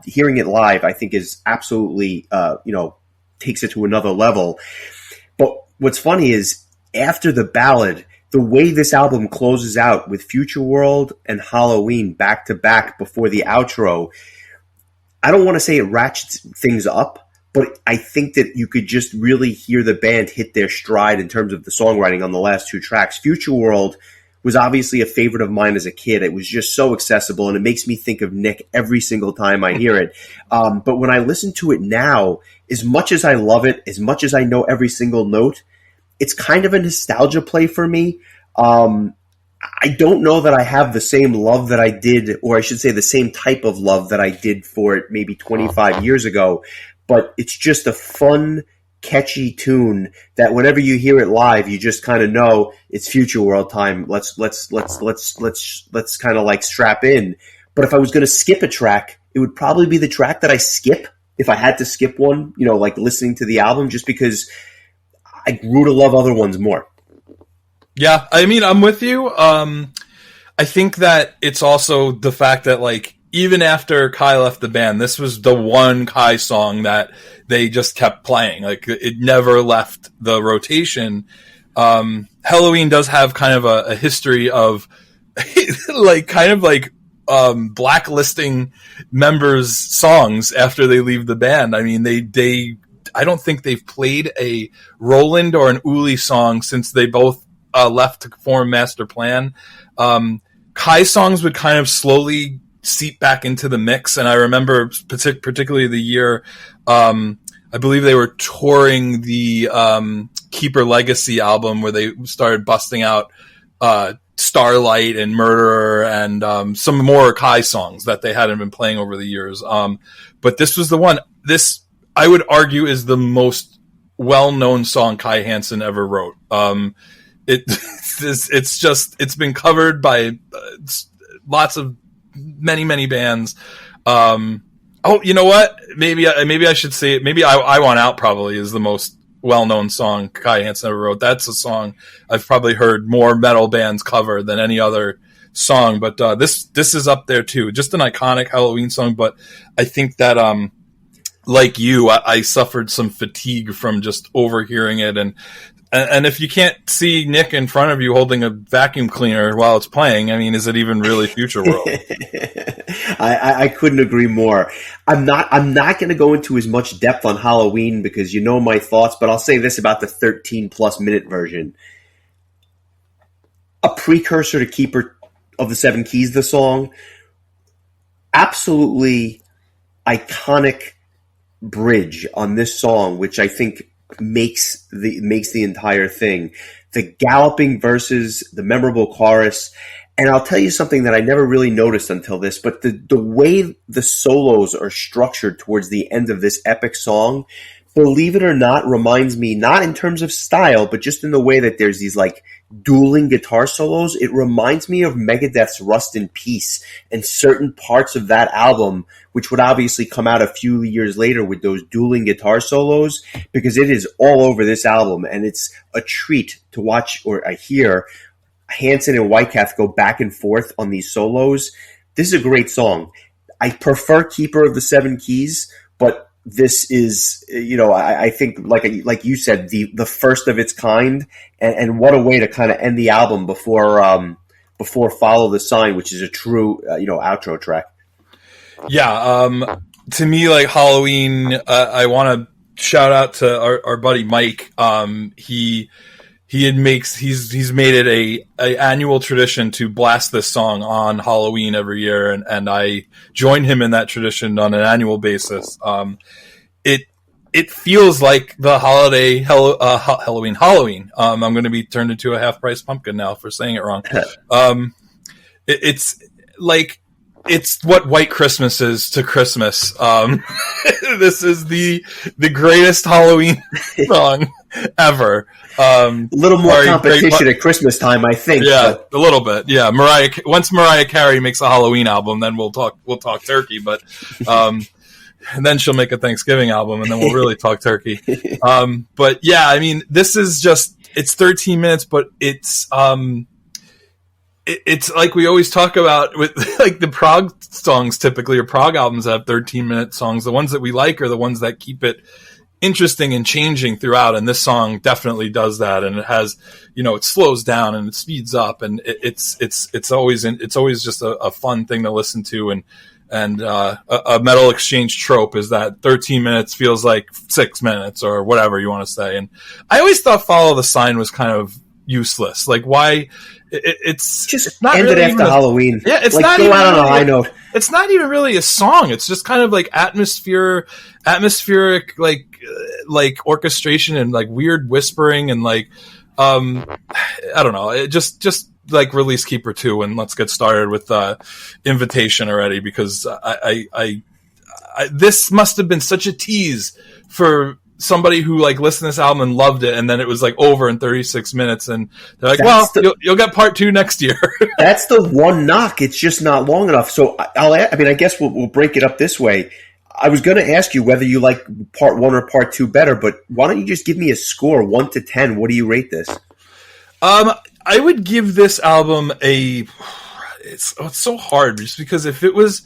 hearing it live, I think, is absolutely, takes it to another level. But what's funny is, after the ballad, the way this album closes out with Future World and Helloween back to back before the outro, I don't want to say it ratchets things up, but I think that you could just really hear the band hit their stride in terms of the songwriting on the last two tracks. Future World was obviously a favorite of mine as a kid. It was just so accessible, and it makes me think of Nick every single time I hear it. But when I listen to it now, as much as I love it, as much as I know every single note, it's kind of a nostalgia play for me. I don't know that I have the same love that I did, or I should say the same type of love that I did for it maybe 25 years ago, but it's just a fun, catchy tune that whenever you hear it live, you just kind of know it's Future World time. Let's kind of like strap in. But if I was going to skip a track, it would probably be the track that I skip if I had to skip one, like listening to the album, just because I grew to love other ones more. Yeah, I mean, I'm with you. I think that it's also the fact that, like, even after Kai left the band, this was the one Kai song that they just kept playing. Like, it never left the rotation. Helloween does have kind of a history of blacklisting members' songs after they leave the band. I mean, I don't think they've played a Roland or an Uli song since they both left to form Master Plan. Kai songs would kind of slowly seep back into the mix, and I remember particularly the year I believe they were touring the Keeper Legacy album, where they started busting out Starlight and Murderer and some more Kai songs that they hadn't been playing over the years. But this was the one. This, I would argue, is the most well-known song Kai Hansen ever wrote. It's been covered by lots of many bands. Oh, you know what? Maybe I should say it. Maybe I Want Out probably is the most well-known song Kai Hansen ever wrote. That's a song I've probably heard more metal bands cover than any other song. But this is up there too. Just an iconic Helloween song. But I think that like you, I suffered some fatigue from just overhearing it. And if you can't see Nick in front of you holding a vacuum cleaner while it's playing, I mean, is it even really Future World? I couldn't agree more. I'm not going to go into as much depth on Helloween because you know my thoughts, but I'll say this about the 13+ minute version. A precursor to Keeper of the Seven Keys, the song. Absolutely iconic bridge on this song, which I think makes the entire thing. The galloping verses, the memorable chorus, and I'll tell you something that I never really noticed until this, but the way the solos are structured towards the end of this epic song, believe it or not, reminds me, not in terms of style, but just in the way that there's these like dueling guitar solos. It reminds me of Megadeth's Rust in Peace and certain parts of that album, which would obviously come out a few years later with those dueling guitar solos, because it is all over this album, and it's a treat to watch or hear Hansen and Whitecath go back and forth on these solos. This is a great song. I prefer Keeper of the Seven Keys, but this is, I think, like you said, the first of its kind, and what a way to kind of end the album before Follow the Sign, which is a true, outro track. Yeah, to me, like Helloween, I want to shout out to our buddy Mike. He's made it a annual tradition to blast this song on Halloween every year, and I join him in that tradition on an annual basis. It feels like the holiday Halloween. I'm going to be turned into a half-price pumpkin now for saying it wrong. It's like, it's what White Christmas is to Christmas. This is the greatest Halloween song ever. A little more competition at Christmas time, I think. Yeah, a little bit. Yeah, once Mariah Carey makes a Halloween album, then we'll talk turkey. But and then she'll make a Thanksgiving album, and then we'll really talk turkey. But yeah, I mean, this is just, it's 13 minutes, but it's like we always talk about with like the prog songs typically, or prog albums have 13-minute songs. The ones that we like are the ones that keep it interesting and changing throughout. And this song definitely does that. And it has, it slows down and it speeds up, and it's always just a fun thing to listen to. And a Metal Exchange trope is that 13 minutes feels like 6 minutes or whatever you want to say. And I always thought Follow the Sign was kind of useless. Like, why? It's not ended really after Halloween. Yeah, it's like, not go even out on really, a high note. It's not even really a song. It's just kind of like atmospheric, like orchestration and like weird whispering and like I don't know. It just like release Keeper 2 and let's get started with Invitation already, because I this must have been such a tease for somebody who like listened to this album and loved it, and then it was like over in 36 minutes, and they're like, you'll get part 2 next year. That's the one knock. It's just not long enough. So I guess we'll break it up this way. I was going to ask you whether you like part 1 or part 2 better, but why don't you just give me a score, 1 to 10? What do you rate this? I would give this album it's so hard, just because if it was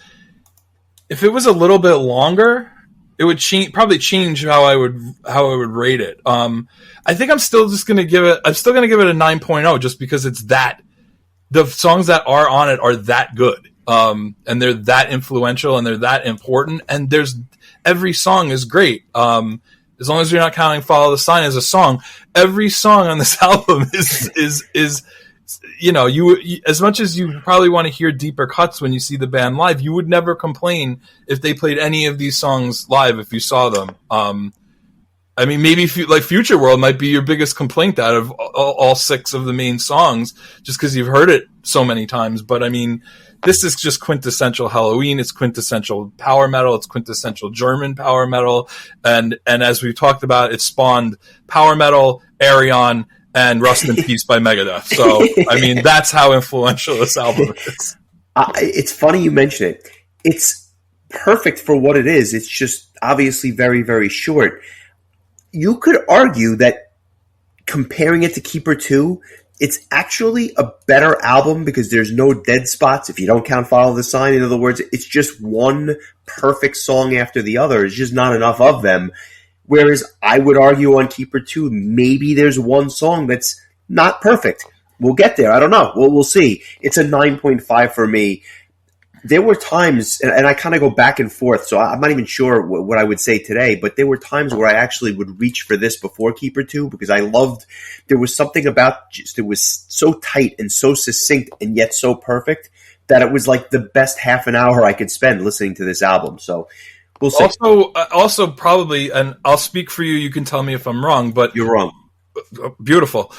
if it was a little bit longer, it would probably change how I would rate it. I think I'm still going to give it a 9.0 just because the songs that are on it are that good. And they're that influential and they're that important. And every song is great. As long as you're not counting Follow the Sign as a song, every song on this album is as much as you probably want to hear deeper cuts when you see the band live, you would never complain if they played any of these songs live if you saw them. I mean, maybe like Future World might be your biggest complaint out of all 6 of the main songs, just because you've heard it so many times. But I mean, this is just quintessential Helloween. It's quintessential power metal. It's quintessential German power metal. And as we've talked about, it spawned power metal, Arion, and Rust in Peace by Megadeth. So, I mean, that's how influential this album is. It's funny you mention it. It's perfect for what it is. It's just obviously very, very short. You could argue that comparing it to Keeper 2, it's actually a better album because there's no dead spots if you don't count Follow the Sign. In other words, it's just one perfect song after the other. It's just not enough of them. Whereas I would argue on Keeper 2, maybe there's one song that's not perfect. We'll get there. I don't know. We'll see. It's a 9.5 for me. There were times, and I kind of go back and forth, so I'm not even sure what I would say today, but there were times where I actually would reach for this before Keeper 2 because there was something about it was so tight and so succinct and yet so perfect that it was like the best half an hour I could spend listening to this album. So we'll see. Also probably, and I'll speak for you, you can tell me if I'm wrong, but you're wrong. Beautiful.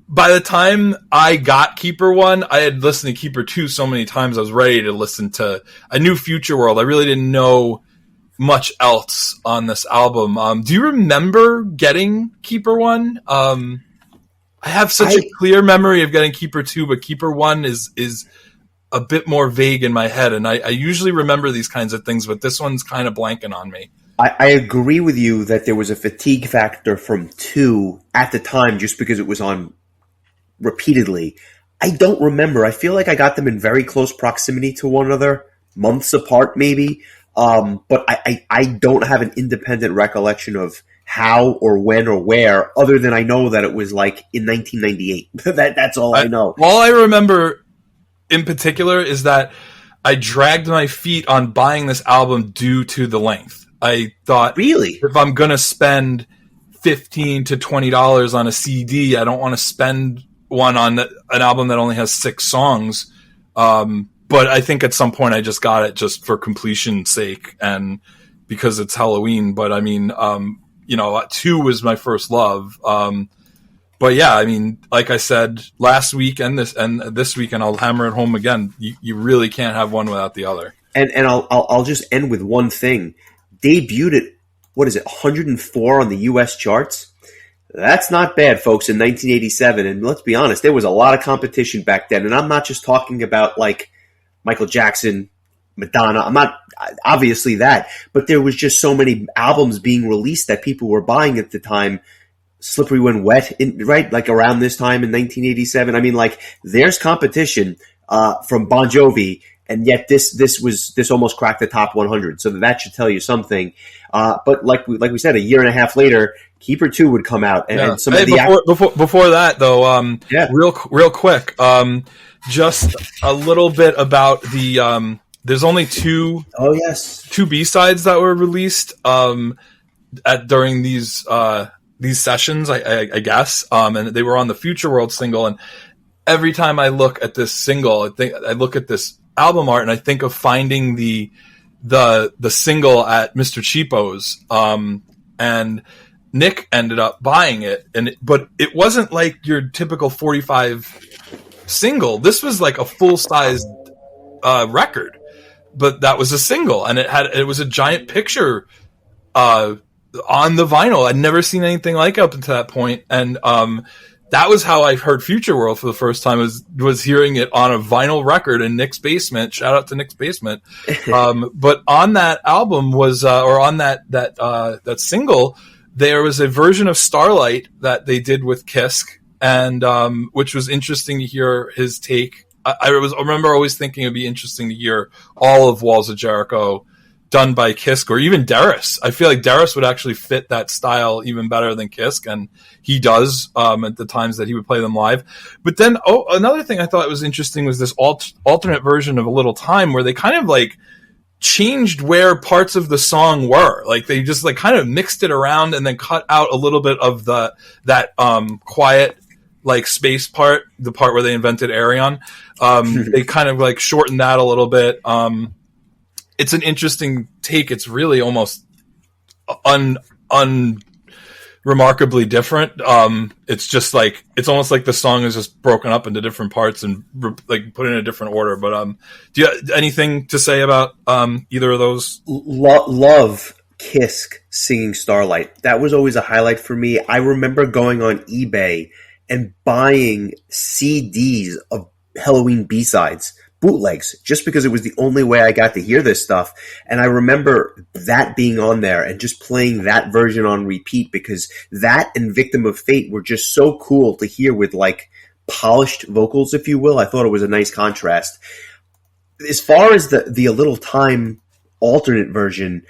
By the time I got Keeper 1, I had listened to Keeper 2 so many times I was ready to listen to. I knew Future World. I really didn't know much else on this album. Do you remember getting Keeper 1? I have such a clear memory of getting Keeper 2, but Keeper 1 is a bit more vague in my head, and I usually remember these kinds of things, but this one's kind of blanking on me. I agree with you that there was a fatigue factor from 2 at the time just because it was on repeatedly. I don't remember. I feel like I got them in very close proximity to one another, months apart maybe, but I don't have an independent recollection of how or when or where, other than I know that it was like in 1998. That's all I know. All I remember in particular is that I dragged my feet on buying this album due to the length. I thought, really, if I'm going to spend $15 to $20 on a CD, I don't want to spend one on an album that only has 6 songs. But I think at some point I just got it just for completion's sake and because it's Helloween. But I mean, 2 was my first love. But yeah, I mean, like I said last week and this week, and I'll hammer it home again. You really can't have one without the other. And I'll just end with one thing. Debuted at, 104 on the U.S. charts? That's not bad, folks, in 1987. And let's be honest, there was a lot of competition back then. And I'm not just talking about, like, Michael Jackson, Madonna. I'm not, obviously that. But there was just so many albums being released that people were buying at the time. Slippery When Wet, right? Like, around this time in 1987. I mean, like, there's competition from Bon Jovi. And yet this almost cracked the top 100, so that should tell you something. But like we said, a year and a half later, Keeper 2 would come out, and some of the before that though, real quick, just a little bit about the. There's only 2 B-sides that were released during these sessions, I guess, and they were on the Future World single. And every time I look at this single, I look at this album art and I think of finding the single at Mr. Cheapo's, and Nick ended up buying it, but it wasn't like your typical 45 single. This was like a full-sized record, but that was a single, and it was a giant picture on the vinyl. I'd never seen anything like it up until that point, and that was how I heard Future World for the first time, was hearing it on a vinyl record in Nick's basement. Shout out to Nick's basement. But on that album or on that single, there was a version of Starlight that they did with Kisk, and which was interesting to hear his take I remember always thinking it'd be interesting to hear all of Walls of Jericho done by Kiske or even Darius. I feel like Darius would actually fit that style even better than Kiske, and he does at the times that he would play them live. But then, another thing I thought was interesting was this alternate version of A Little Time, where they kind of like changed where parts of the song were. Like they just like kind of mixed it around and then cut out a little bit of that quiet like space part, the part where they invented Arion. They kind of like shortened that a little bit. It's an interesting take. It's really almost remarkably different. It's just like, it's almost like the song is just broken up into different parts and like put in a different order. But do you have anything to say about either of those? Love Kiske singing Starlight. That was always a highlight for me. I remember going on eBay and buying CDs of Helloween B-sides, bootlegs, just because it was the only way I got to hear this stuff. And I remember that being on there and just playing that version on repeat, because that and Victim of Fate were just so cool to hear with like polished vocals, if you will. I thought it was a nice contrast. As far as the A Little Time alternate version,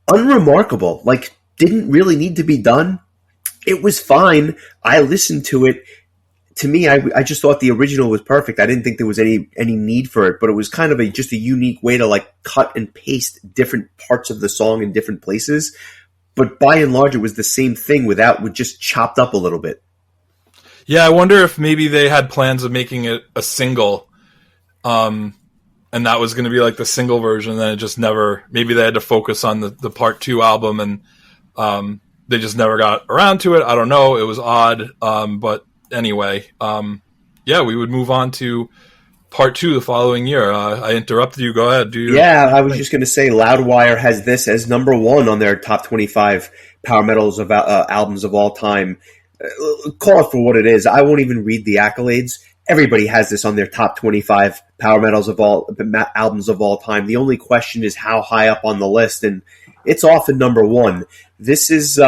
unremarkable. Like, didn't really need to be done. It was fine. I listened to it. To me, I just thought the original was perfect. I didn't think there was any need for it, but it was kind of just a unique way to like cut and paste different parts of the song in different places. But by and large, it was the same thing with just chopped up a little bit. Yeah, I wonder if maybe they had plans of making it a single, and that was going to be like the single version. And then it just never. Maybe they had to focus on the part 2 album, and they just never got around to it. I don't know. It was odd, but. Anyway, we would move on to part 2 the following year. I interrupted you. Go ahead. I was just going to say Loudwire has this as number 1 on their top 25 power metals of albums of all time. Call it for what it is. I won't even read the accolades. Everybody has this on their top 25 power metals of all albums of all time. The only question is how high up on the list, and it's often number 1. This is.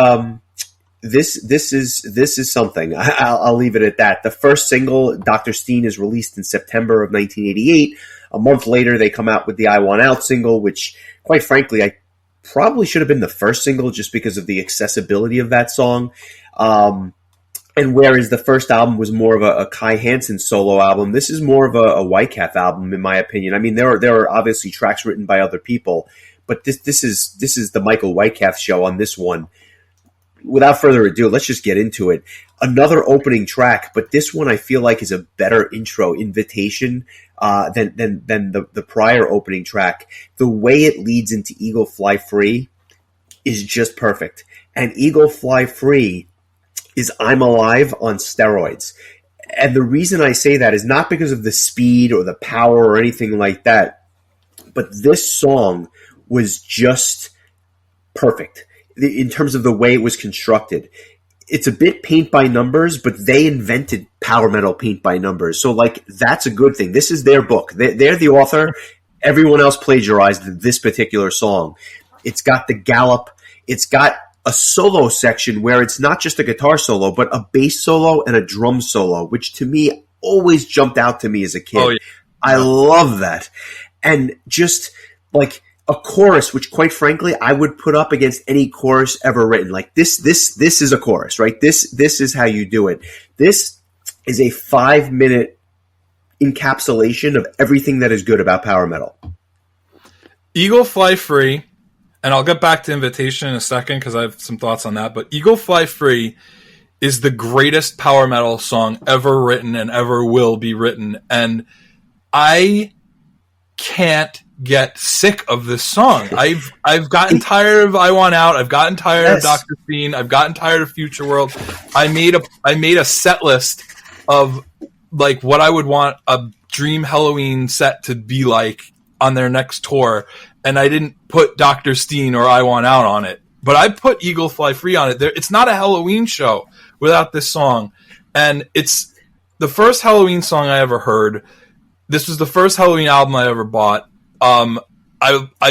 This is something. I'll leave it at that. The first single, Dr. Steen, is released in September of 1988. A month later, they come out with the I Want Out single, which, quite frankly, I probably should have been the first single just because of the accessibility of that song. And whereas the first album was more of a Kai Hansen solo album, this is more of a Whitecap album, in my opinion. I mean, there are obviously tracks written by other people, but this is the Michael Whitecap show on this one. Without further ado, let's just get into it. Another opening track, but this one I feel like is a better intro, Invitation, than the prior opening track. The way it leads into Eagle Fly Free is just perfect. And Eagle Fly Free is I'm Alive on steroids. And the reason I say that is not because of the speed or the power or anything like that, but this song was just perfect in terms of the way it was constructed. It's a bit paint by numbers, but they invented power metal paint by numbers. So, like, that's a good thing. This is their book. They're the author. Everyone else plagiarized this particular song. It's got the gallop. It's got a solo section where it's not just a guitar solo, but a bass solo and a drum solo, which to me always jumped out to me as a kid. Oh, yeah. I love that. And just, like, a chorus, which quite frankly I would put up against any chorus ever written. Like this is a chorus, right? This is how you do it. This is a 5-minute encapsulation of everything that is good about power metal. Eagle Fly Free, and I'll get back to Invitation in a second because I have some thoughts on that. But Eagle Fly Free is the greatest power metal song ever written and ever will be written, and I can't get sick of this song. I've gotten tired of I Want Out. I've gotten tired of Dr. Steen. I've gotten tired of Future World. I made a set list of like what I would want a dream Helloween set to be like on their next tour, and I didn't put Dr. Steen or I Want Out on it, but I put Eagle Fly Free on it. It's not a Helloween show without this song, and it's the first Helloween song I ever heard. This was the first Helloween album I ever bought. I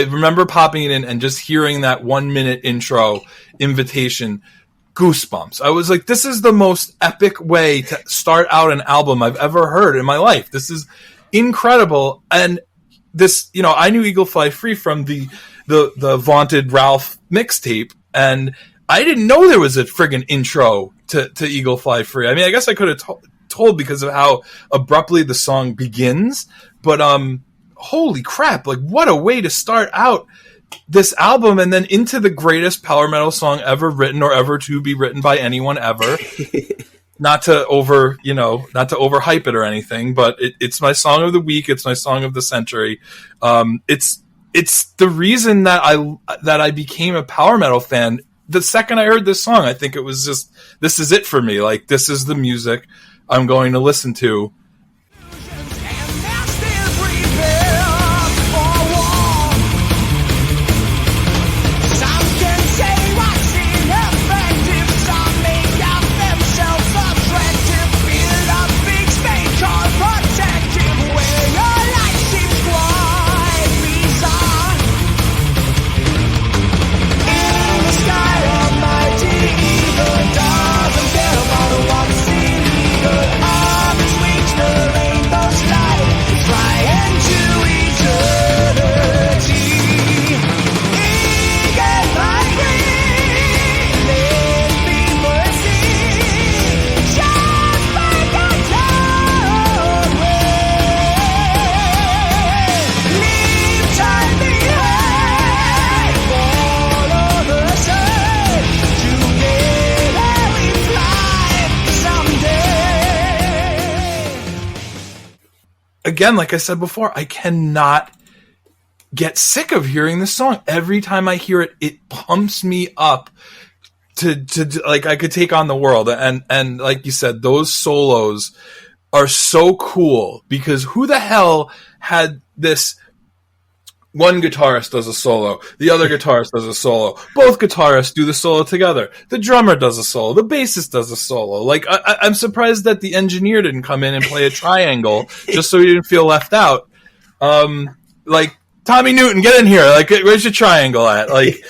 remember popping it in and just hearing that 1-minute intro, Invitation, goosebumps. I was like, this is the most epic way to start out an album I've ever heard in my life. This is incredible. And this, you know, I knew Eagle Fly Free from the vaunted Ralph mixtape, and I didn't know there was a friggin' intro to Eagle Fly Free. I mean, I guess I could have told because of how abruptly the song begins, but holy crap, like what a way to start out this album, and then into the greatest power metal song ever written or ever to be written by anyone ever. Not to overhype it or anything, but it's my song of the week. It's my song of the century. It's the reason that I became a power metal fan. The second I heard this song, I think it was just, this is it for me. Like, this is the music I'm going to listen to. Again, like I said before, I cannot get sick of hearing this song. Every time I hear it, it pumps me up to like I could take on the world. And like you said, those solos are so cool, because who the hell had this? One guitarist does a solo, the other guitarist does a solo, both guitarists do the solo together, the drummer does a solo, the bassist does a solo. Like, I'm surprised that the engineer didn't come in and play a triangle just so he didn't feel left out. Like, Tommy Newton, get in here. Like, where's your triangle at? Like,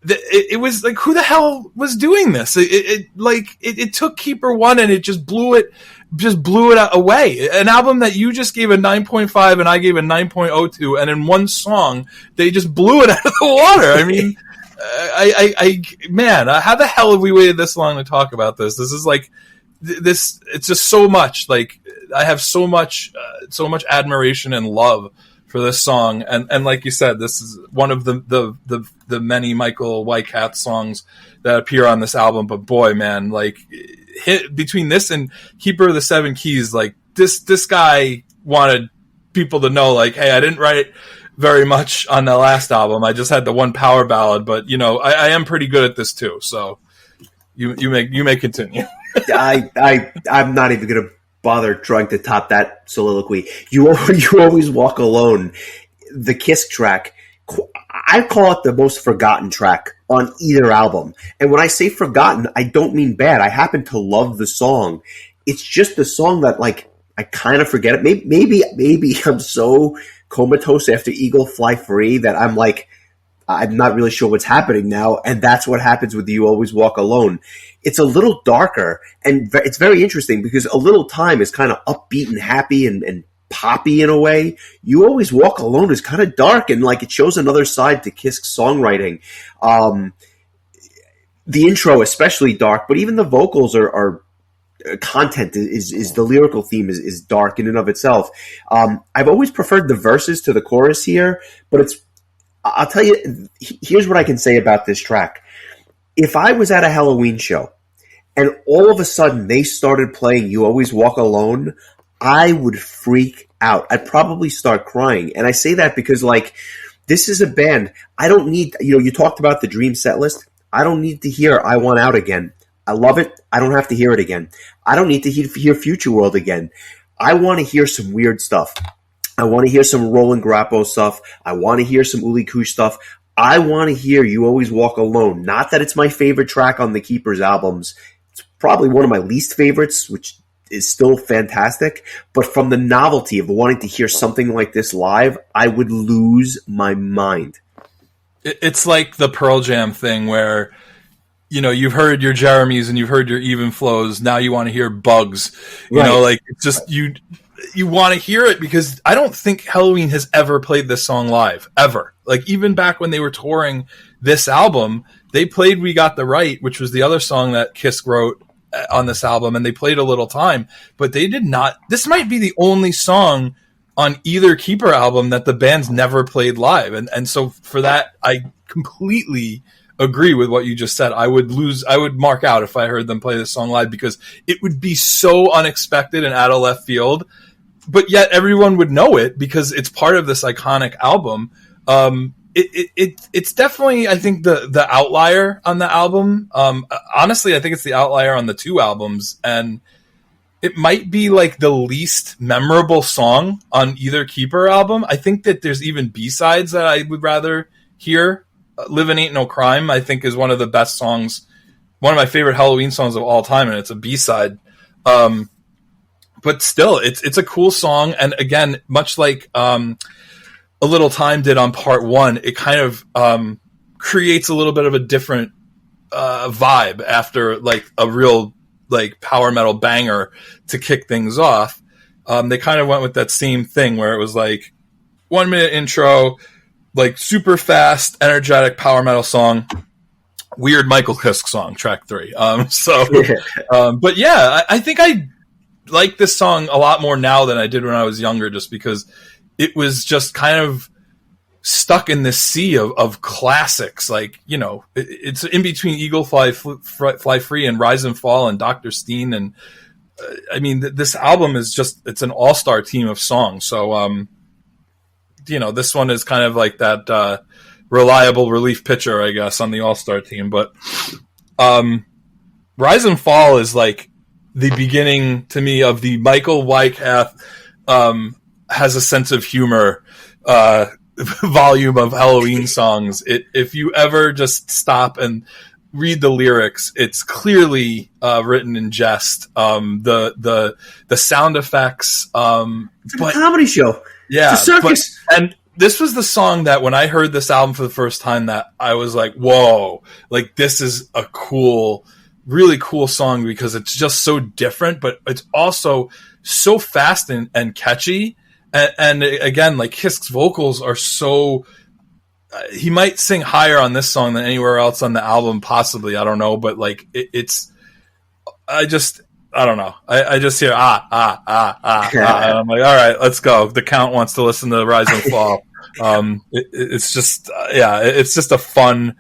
it was like, who the hell was doing this? It took Keeper One and it just blew it away. An album that you just gave a 9.5 and I gave a 9.02, and in one song they just blew it out of the water. I mean, man, how the hell have we waited this long to talk about this? This is like this. It's just so much. Like, I have so much admiration and love for this song, and like you said, this is one of the many Michael Weikath songs that appear on this album. But boy, man, like, between this and Keeper of the Seven Keys, like this guy wanted people to know, like, hey, I didn't write very much on the last album. I just had the one power ballad, but you know, I am pretty good at this too. So you may continue. I'm not even gonna bother trying to top that soliloquy. You always walk alone. The Kiss track, I call it the most forgotten track on either album. And when I say forgotten, I don't mean bad. I happen to love the song. It's just the song that, like, I kind of forget it. Maybe I'm so comatose after Eagle Fly Free that I'm like, I'm not really sure what's happening now. And that's what happens with You Always Walk Alone. It's a little darker, and it's very interesting because A Little Time is kind of upbeat and happy and poppy in a way. You Always Walk Alone is kind of dark, and like, it shows another side to Kiss songwriting. The intro especially dark, but even the vocals are content is the lyrical theme is dark in and of itself. I've always preferred the verses to the chorus here, but I'll tell you, here's what I can say about this track. If I was at a Helloween show and all of a sudden they started playing You Always Walk Alone, I would freak out. I'd probably start crying. And I say that because, like, this is a band. I don't need, you talked about the Dream set list. I don't need to hear I Want Out again. I love it. I don't have to hear it again. I don't need to hear Future World again. I want to hear some weird stuff. I want to hear some Roland Grappo stuff. I want to hear some Uli Kush stuff. I want to hear You Always Walk Alone. Not that it's my favorite track on the Keepers albums. It's probably one of my least favorites, which is still fantastic. But from the novelty of wanting to hear something like this live, I would lose my mind. It's like the Pearl Jam thing where you've heard your Jeremys and you've heard your even flows. Now you want to hear Bugs. Right. Like it's just you want to hear it because I don't think Helloween has ever played this song live ever. Like even back when they were touring this album, they played "We Got the Right," which was the other song that Kiss wrote on this album, and they played "A Little Time," but they did not. This might be the only song on either Keeper album that the band's never played live, and so for that, I completely agree with what you just said. I would mark out if I heard them play this song live because it would be so unexpected and out of left field, but yet everyone would know it because it's part of this iconic album. It's definitely, I think, the outlier on the album. Honestly, I think it's the outlier on the two albums, and it might be like the least memorable song on either Keeper album. I think that there's even B-sides that I would rather hear. "Livin' Ain't No Crime," I think, is one of the best songs, one of my favorite Helloween songs of all time, and it's a B-side. But still, it's a cool song, and again, much like "A Little Time" did on part one, it kind of creates a little bit of a different vibe after like a real like power metal banger to kick things off. They kind of went with that same thing where it was like 1 minute intro, like super fast, energetic power metal song, weird Michael Kiske song, track 3. But yeah, I think I like this song a lot more now than I did when I was younger, just because it was just kind of stuck in this sea of classics. Like, it's in between Eagle Fly Free and Rise and Fall and Dr. Steen. And I mean, this album is just, it's an all-star team of songs. So, this one is kind of like that reliable relief pitcher, I guess, on the all-star team. But Rise and Fall is like the beginning to me of the Michael Weikath has a sense of humor volume of Helloween songs. If you ever just stop and read the lyrics, it's clearly written in jest. The sound effects, it's a comedy show. Yeah, it's a circus. And this was the song that when I heard this album for the first time, that I was like, "Whoa! Like this is a cool, really cool song because it's just so different, but it's also so fast and catchy." And again, like Kiske's vocals are so, he might sing higher on this song than anywhere else on the album, possibly. I don't know. But like, I don't know. I just hear, and I'm like, all right, let's go. The Count wants to listen to Rise and Fall. It's just, it's just a fun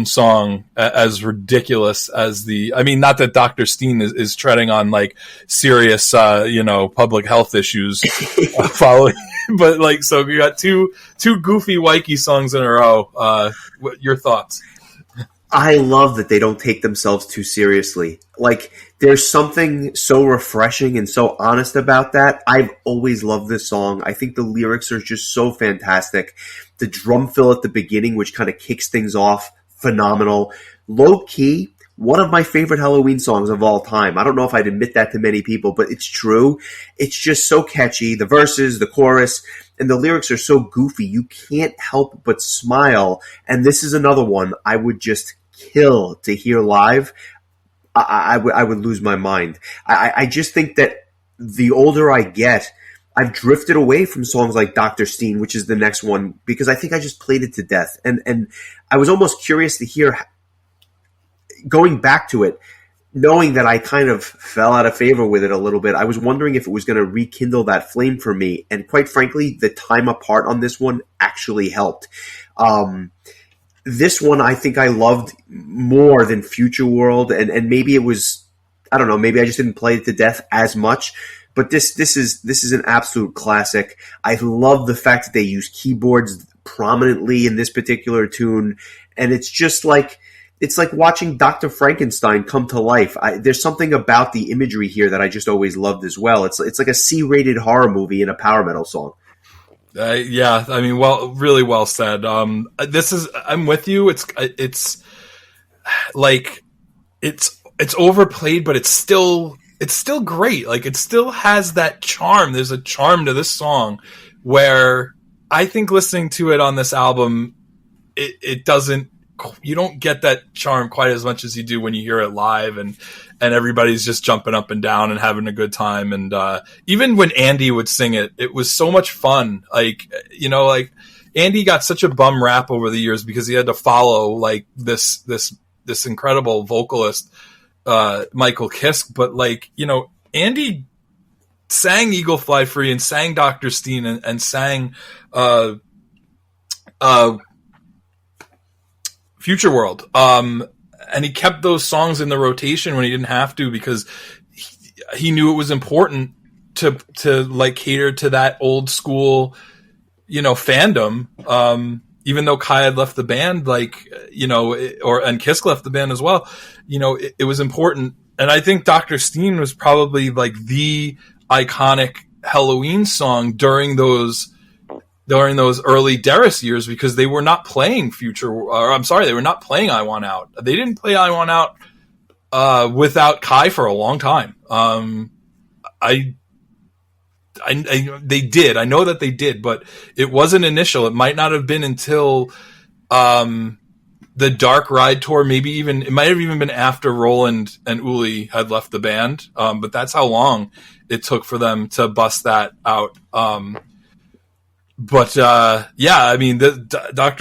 song, as ridiculous as not that Dr. Steen is treading on like serious, public health issues following, but like, so we got two goofy Wikey songs in a row. Your thoughts? I love that they don't take themselves too seriously. Like, there's something so refreshing and so honest about that. I've always loved this song. I think the lyrics are just so fantastic. The drum fill at the beginning, which kind of kicks things off, phenomenal. Low key, one of my favorite Helloween songs of all time. I don't know if I'd admit that to many people, but it's true. It's just so catchy. The verses, the chorus, and the lyrics are so goofy. You can't help but smile. And this is another one I would just kill to hear live. I would lose my mind. I just think that the older I get, I've drifted away from songs like Dr. Steen, which is the next one, because I think I just played it to death. And I was almost curious to hear, going back to it, knowing that I kind of fell out of favor with it a little bit. I was wondering if it was going to rekindle that flame for me. And quite frankly, the time apart on this one actually helped. This one I think I loved more than Future World, and maybe it was, I don't know, maybe I just didn't play it to death as much. But this is an absolute classic. I love the fact that they use keyboards prominently in this particular tune, and it's just like, it's like watching Dr. Frankenstein come to life. There's something about the imagery here that I just always loved as well. It's like a C-rated horror movie in a power metal song. Yeah, I mean, really well said. I'm with you. It's like, it's overplayed, but it's still great. Like, it still has that charm. There's a charm to this song where I think listening to it on this album, it doesn't get that charm quite as much as you do when you hear it live, and everybody's just jumping up and down and having a good time. And even when Andy would sing it, it was so much fun. Like, like Andy got such a bum rap over the years because he had to follow like this incredible vocalist, Michael Kiske. But like, Andy sang Eagle Fly Free and sang Dr. Steen and sang Future World. And he kept those songs in the rotation when he didn't have to, because he knew it was important to like cater to that old school, fandom. Even though Kai had left the band, and Kiske left the band as well, it was important. And I think Dr. Steen was probably like the iconic Helloween song during those early Darius years, because they were not playing they were not playing I Want Out. They didn't play I Want Out without Kai for a long time. They did. I know that they did, but it wasn't initial. It might not have been until the Dark Ride tour. Maybe it might have even been after Roland and Uli had left the band. But that's how long it took for them to bust that out. Dr.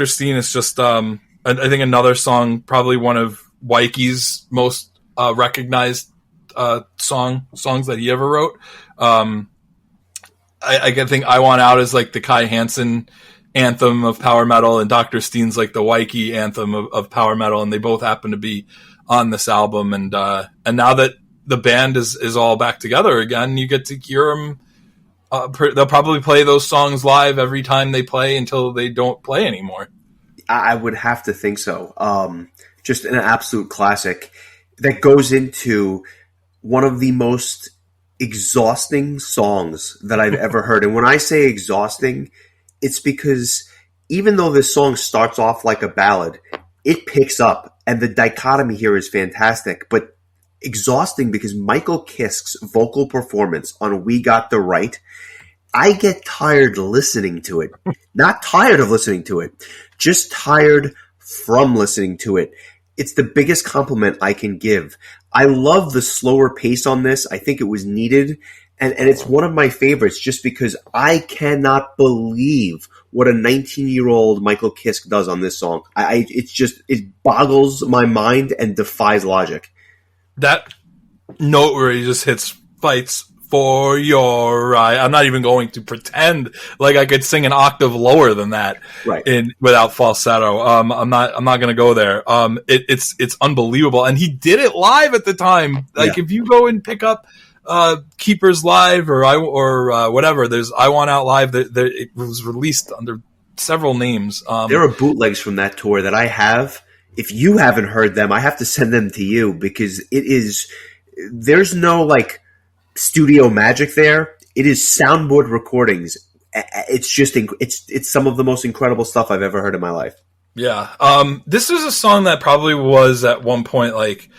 Steen is just, I think think probably one of Wyke's most recognized songs that he ever wrote. I think I Want Out is like the Kai Hansen anthem of power metal, and Dr. Steen's like the Wyke anthem of power metal, and they both happen to be on this album. And now that the band is all back together again, you get to hear them. They'll probably play those songs live every time they play until they don't play anymore. I would have to think so. Just an absolute classic that goes into one of the most exhausting songs that I've ever heard. And when I say exhausting, it's because even though this song starts off like a ballad, it picks up, and the dichotomy here is fantastic, but exhausting because Michael Kiske's vocal performance on We Got the Right, I get tired listening to it. Not tired of listening to it, just tired from listening to it. It's the biggest compliment I can give. I love the slower pace on this. I think it was needed. And it's one of my favorites just because I cannot believe what a 19-year-old Michael Kiske does on this song. It boggles my mind and defies logic. That note where he just fights for your right. I'm not even going to pretend like I could sing an octave lower than that, right? Without falsetto. I'm not going to go there. It's unbelievable, and he did it live at the time. Like if you go and pick up Keepers Live or whatever, there's I Want Out Live. It was released under several names. There are bootlegs from that tour that I have. If you haven't heard them, I have to send them to you because there's no like studio magic there. It is soundboard recordings. It's just it's some of the most incredible stuff I've ever heard in my life. Yeah. This was a song that probably was at one point like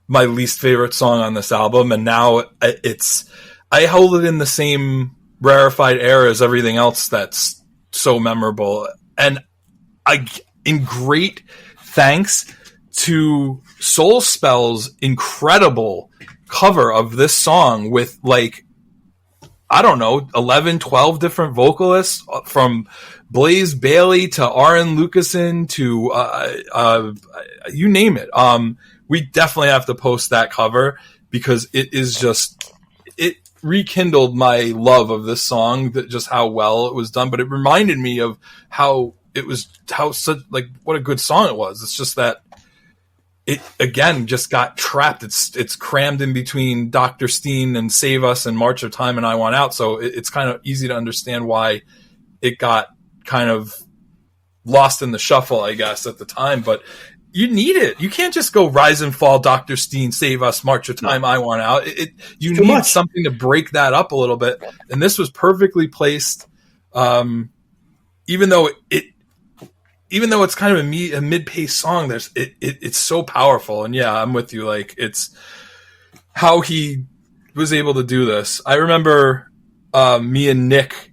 my least favorite song on this album, and now I hold it in the same rarefied air as everything else that's so memorable. And in great thanks to Soul Spell's incredible cover of this song with like, I don't know, 11, 12 different vocalists from Blaze Bailey to Aaron Lucasen to you name it. We definitely have to post that cover because it rekindled my love of this song, just how well it was done. But it reminded me of what a good song it was. It's just that it again just got trapped. It's crammed in between Dr. Steen and Save Us and March of Time and I Want Out. So it's kind of easy to understand why it got kind of lost in the shuffle, I guess, at the time. But you need it. You can't just go Rise and Fall, Dr. Steen, Save Us, March of Time, I Want Out. You need something to break that up a little bit. And this was perfectly placed. Even though it's kind of a mid-paced song, it's so powerful. And yeah, I'm with you. Like, it's how he was able to do this. I remember me and Nick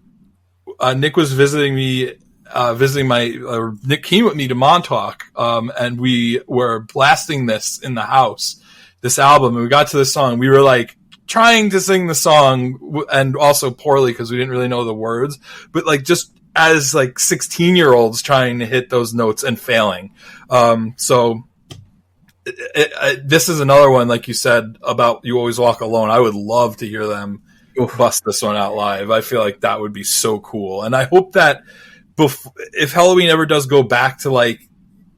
was visiting me visiting Nick came with me to Montauk, and we were blasting this in the house, this album, and we got to this song. We were like trying to sing the song, and also poorly because we didn't really know the words, but like just as like 16-year-olds trying to hit those notes and failing. This is another one, like you said, about You Always Walk Alone. I would love to hear them bust this one out live. I feel like that would be so cool. And I hope that if Helloween ever does go back to like,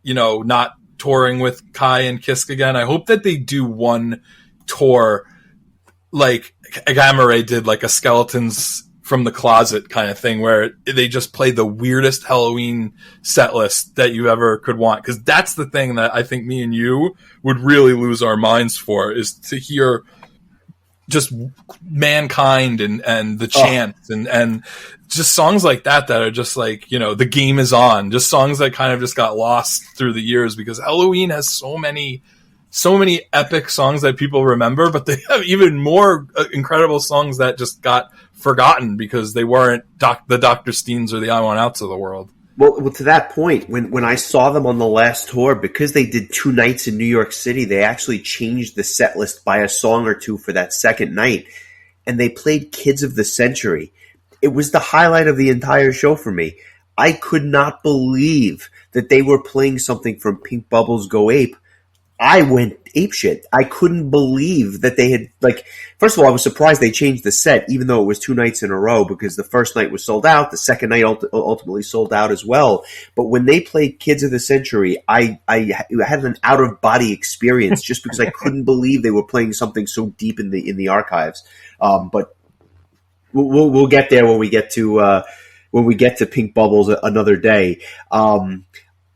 not touring with Kai and Kisk again, I hope that they do one tour like Gamma Ray did, like a Skeletons from the Closet kind of thing, where they just play the weirdest Helloween set list that you ever could want. Because that's the thing that I think me and you would really lose our minds for, is to hear just Mankind and the Chants and just songs like that are just like, The Game Is On, just songs that kind of just got lost through the years, because Helloween has so many epic songs that people remember, but they have even more incredible songs that just got forgotten because they weren't the Dr. Steens or the I Want Outs of the world. Well, to that point, when I saw them on the last tour, because they did 2 nights in New York City, they actually changed the set list by a song or two for that second night, and they played Kids of the Century. It was the highlight of the entire show for me. I could not believe that they were playing something from Pink Bubbles Go Ape. I went apeshit. I couldn't believe that they had, first of all, I was surprised they changed the set, even though it was 2 nights in a row, because the first night was sold out. The second night ultimately sold out as well. But when they played Kids of the Century, I had an out-of-body experience just because I couldn't believe they were playing something so deep in the archives. But we'll get there when we get to Pink Bubbles another day.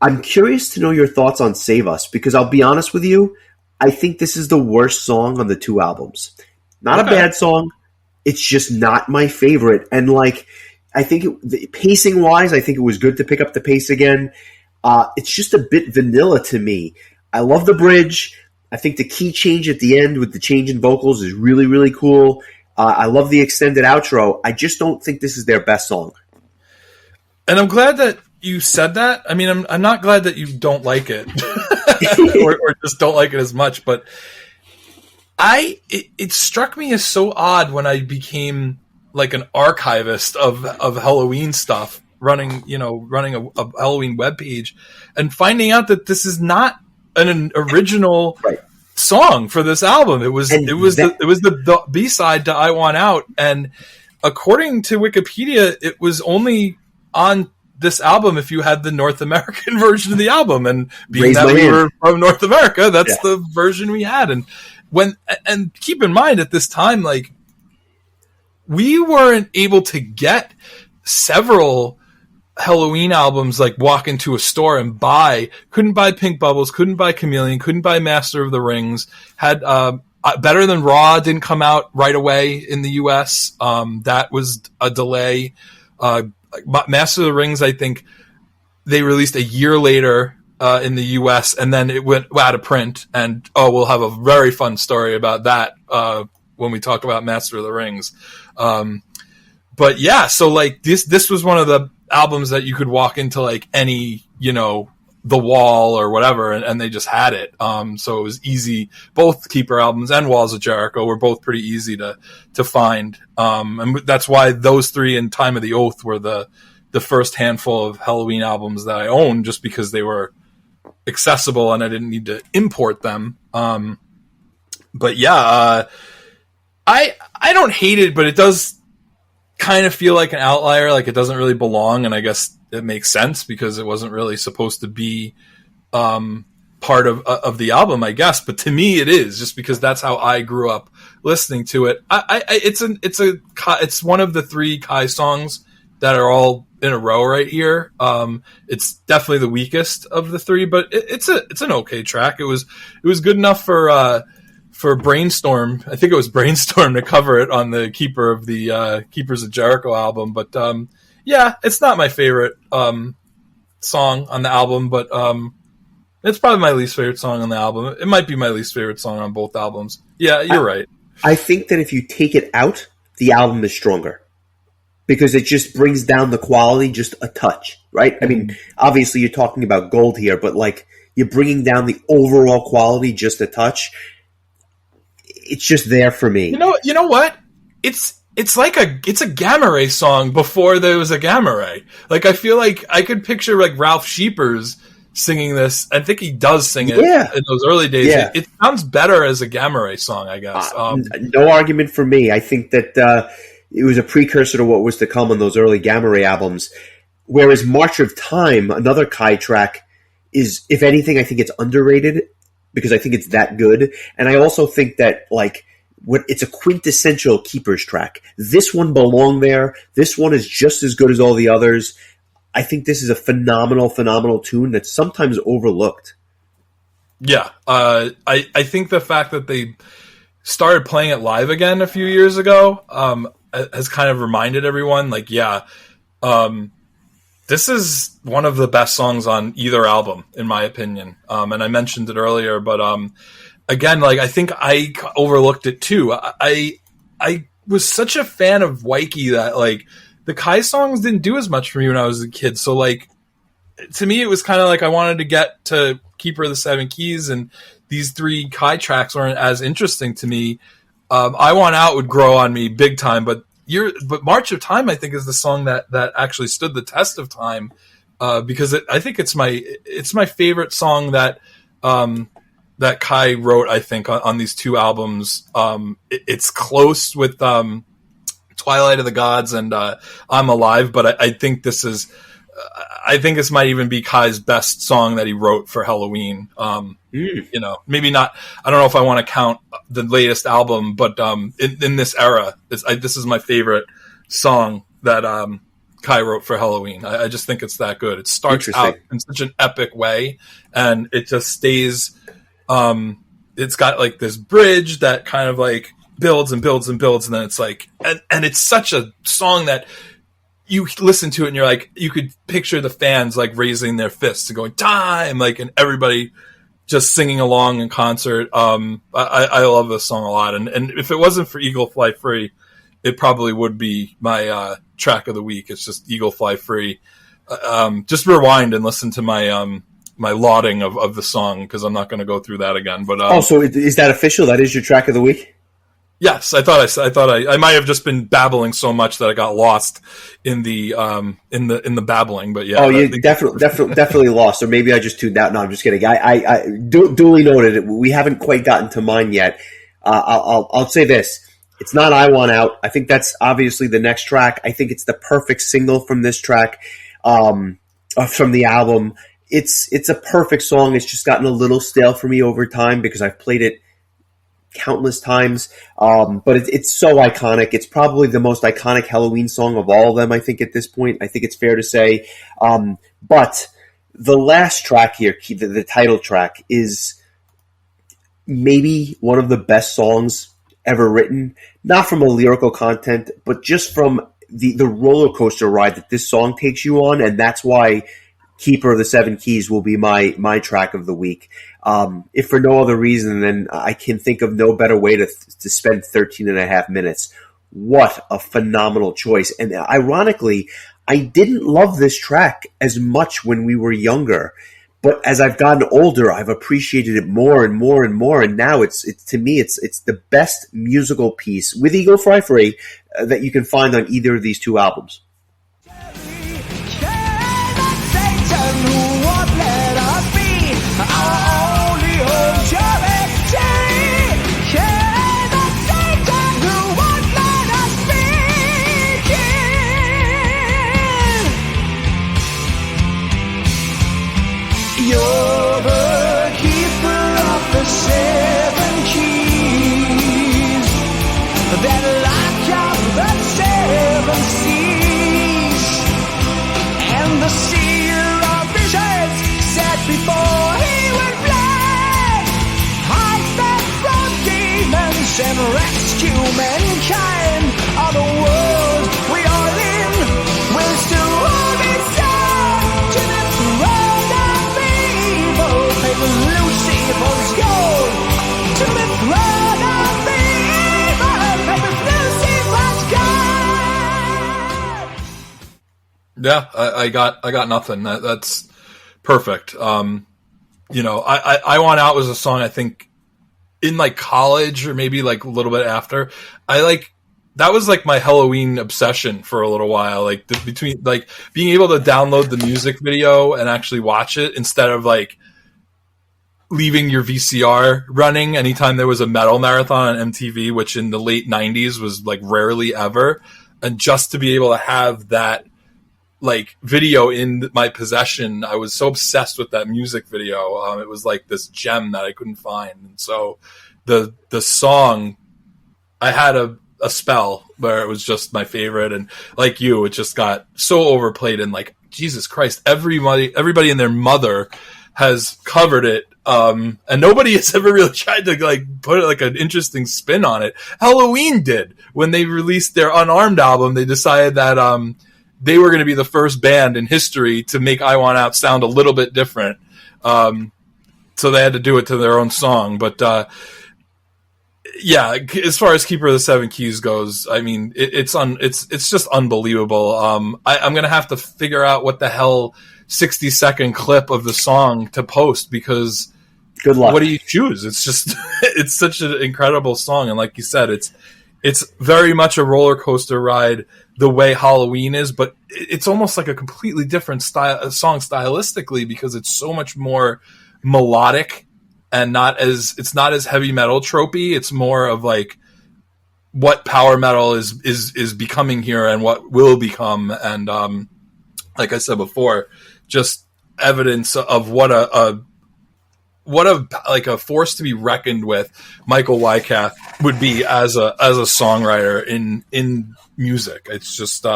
I'm curious to know your thoughts on Save Us, because I'll be honest with you, I think this is the worst song on the 2 albums. Not a bad song, it's just not my favorite. And I think pacing-wise, I think it was good to pick up the pace again. It's just a bit vanilla to me. I love the bridge. I think the key change at the end with the change in vocals is really, really cool. I love the extended outro. I just don't think this is their best song. And I'm glad that you said that. I mean, I'm not glad that you don't like it or just don't like it as much, but it struck me as so odd when I became like an archivist of Helloween stuff, running a Helloween webpage, and finding out that this is not an original song for this album. It was the B-side to I Want Out, and according to Wikipedia, it was only on this album if you had the North American version of the album, and being that we were from North America, that's the version we had. And keep in mind, at this time, like, we weren't able to get several Helloween albums, like walk into a store and couldn't buy Pink Bubbles, couldn't buy Chameleon, couldn't buy Master of the Rings, had Better Than Raw didn't come out right away in the US. That was a delay. Master of the Rings, I think they released a year later in the US, and then it went out of print. And we'll have a very fun story about that when we talk about Master of the Rings. But yeah, so like this was one of the albums that you could walk into like any, The Wall or whatever, and they just had it. So it was easy. Both Keeper albums and Walls of Jericho were both pretty easy to find. And that's why those 3 and Time of the Oath were the first handful of Helloween albums that I owned, just because they were accessible and I didn't need to import them. But yeah, I don't hate it, but it does kind of feel like an outlier, like it doesn't really belong, and I guess it makes sense because it wasn't really supposed to be part of the album, I guess. But to me, it is, just because that's how I grew up listening to it. It's one of the 3 Kai songs that are all in a row right here. It's definitely the weakest of the 3, but it's an okay track. It was good enough for Brainstorm. I think it was Brainstorm to cover it on the Keepers of Jericho album. But yeah, it's not my favorite song on the album, but it's probably my least favorite song on the album. It might be my least favorite song on both albums. Yeah, you're right. I think that if you take it out, the album is stronger. because it just brings down the quality just a touch, right? I mean, obviously you're talking about gold here, but like you're bringing down the overall quality just a touch. It's just there for me. You know what? It's like it's a Gamma Ray song before there was a Gamma Ray. Like I feel like I could picture like Ralph Sheepers singing this. I think he does sing it in those early days. Yeah. It sounds better as a Gamma Ray song, I guess. No argument for me. I think that it was a precursor to what was to come on those early Gamma Ray albums. Whereas March of Time, another Kai track, is, if anything, I think it's underrated because I think it's that good. And I also think that like it's a quintessential Keepers track. This one belonged there. This one is just as good as all the others. I think this is a phenomenal, phenomenal tune that's sometimes overlooked. Yeah. I think the fact that they started playing it live again a few years ago has kind of reminded everyone, like, this is one of the best songs on either album, in my opinion. And I mentioned it earlier, but again, like I think I overlooked it too. I was such a fan of Waikiki that like the Kai songs didn't do as much for me when I was a kid. So like to me, it was kind of like I wanted to get to Keeper of the Seven Keys, and these three Kai tracks weren't as interesting to me. I Want Out would grow on me big time, but March of Time, I think, is the song that actually stood the test of time because I think it's my favorite song that that Kai wrote. I think on these two albums, it's close with Twilight of the Gods and I'm Alive, but I think this is. I think this might even be Kai's best song that he wrote for Helloween. You know, maybe not. I don't know if I want to count the latest album, but in this era, this is my favorite song that Kai wrote for Helloween. I just think it's that good. It starts out in such an epic way, and it just stays. It's got like this bridge that kind of like builds and builds and builds, and then it's like, and it's such a song that. You listen to it and you're like, you could picture the fans like raising their fists and going time, like, and everybody just singing along in concert. I love this song a lot. And if it wasn't for Eagle Fly Free, it probably would be my track of the week. It's just Eagle Fly Free. Just rewind and listen to my my lauding of the song, because I'm not going to go through that again. But so is that official? That is your track of the week? Yes, I thought I might have just been babbling so much that I got lost in the babbling. But yeah, oh, you definitely lost, or maybe I just tuned out. No, I'm just kidding. I duly noted. We haven't quite gotten to mine yet. I'll say this: it's not "I Want Out." I think that's obviously the next track. I think it's the perfect single from this track, from the album. It's a perfect song. It's just gotten a little stale for me over time because I've played it countless times, but it's so iconic. It's probably the most iconic Helloween song of all of them, I think, at this point. I think it's fair to say. But the last track here, the title track, is maybe one of the best songs ever written, not from a lyrical content, but just from the roller coaster ride that this song takes you on, and that's why Keeper of the Seven Keys will be my track of the week. If for no other reason, then I can think of no better way to spend 13 and a half minutes. What a phenomenal choice. And ironically, I didn't love this track as much when we were younger. But as I've gotten older, I've appreciated it more and more and more. And now it's to me, it's the best musical piece with Eagle Fly Free that you can find on either of these two albums. You're the keeper of the seven keys that lock up the seven seas. Yeah, I got nothing. That's perfect. You know, I Want Out was a song I think in like college or maybe like a little bit after. That was like my Helloween obsession for a little while. Like between like being able to download the music video and actually watch it instead of like leaving your VCR running anytime there was a metal marathon on MTV, which in the late 90s was like rarely ever. And just to be able to have that like video in my possession, I was so obsessed with that music video. It was like this gem that I couldn't find. And so the song, I had a spell where it was just my favorite. And like you, it just got so overplayed and like, Jesus Christ, everybody and their mother has covered it. And nobody has ever really tried to like put like an interesting spin on it. Helloween did when they released their Unarmed album. They decided that they were going to be the first band in history to make I Want Out sound a little bit different. So they had to do it to their own song. But yeah, as far as Keeper of the Seven Keys goes, I mean, it's just unbelievable. I'm going to have to figure out what the hell 60-second clip of the song to post, because good luck. What do you choose? It's just it's such an incredible song, and like you said, it's very much a roller coaster ride the way Helloween is, but it's almost like a completely different song stylistically, because it's so much more melodic and it's not as heavy metal tropey. It's more of like what power metal is becoming here and what will become, and like I said before, just evidence of what a force to be reckoned with Michael Wyckoff would be as a songwriter in music. It's just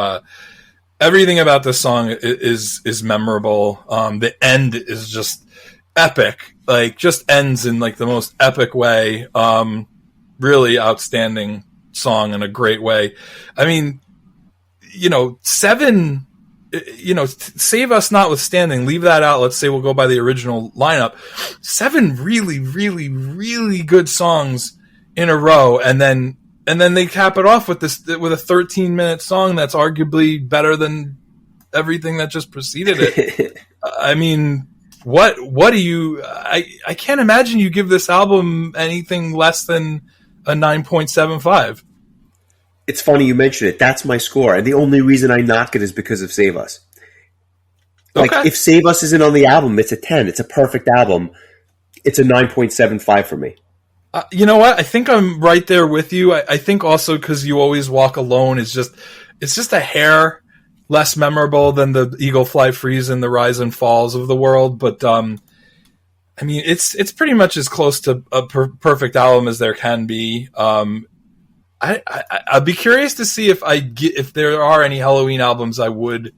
everything about this song is memorable. The end is just epic, like just ends in like the most epic way. Really outstanding song in a great way. I mean, Seven, Save Us notwithstanding, leave that out. Let's say we'll go by the original lineup. 7 really, really, really good songs in a row, and then they cap it off with a 13-minute song that's arguably better than everything that just preceded it. I mean, what do you? I can't imagine you give this album anything less than a 9.75. It's funny you mentioned it. That's my score. And the only reason I knock it is because of Save Us. Like, if Save Us isn't on the album, it's a 10. It's a perfect album. It's a 9.75 for me. You know what? I think I'm right there with you. I think also because You Always Walk Alone it's just a hair less memorable than the Eagle Fly Freeze and the Rise and Falls of the world. But, I mean, it's pretty much as close to a perfect album as there can be. I'd be curious to see if there are any Helloween albums I would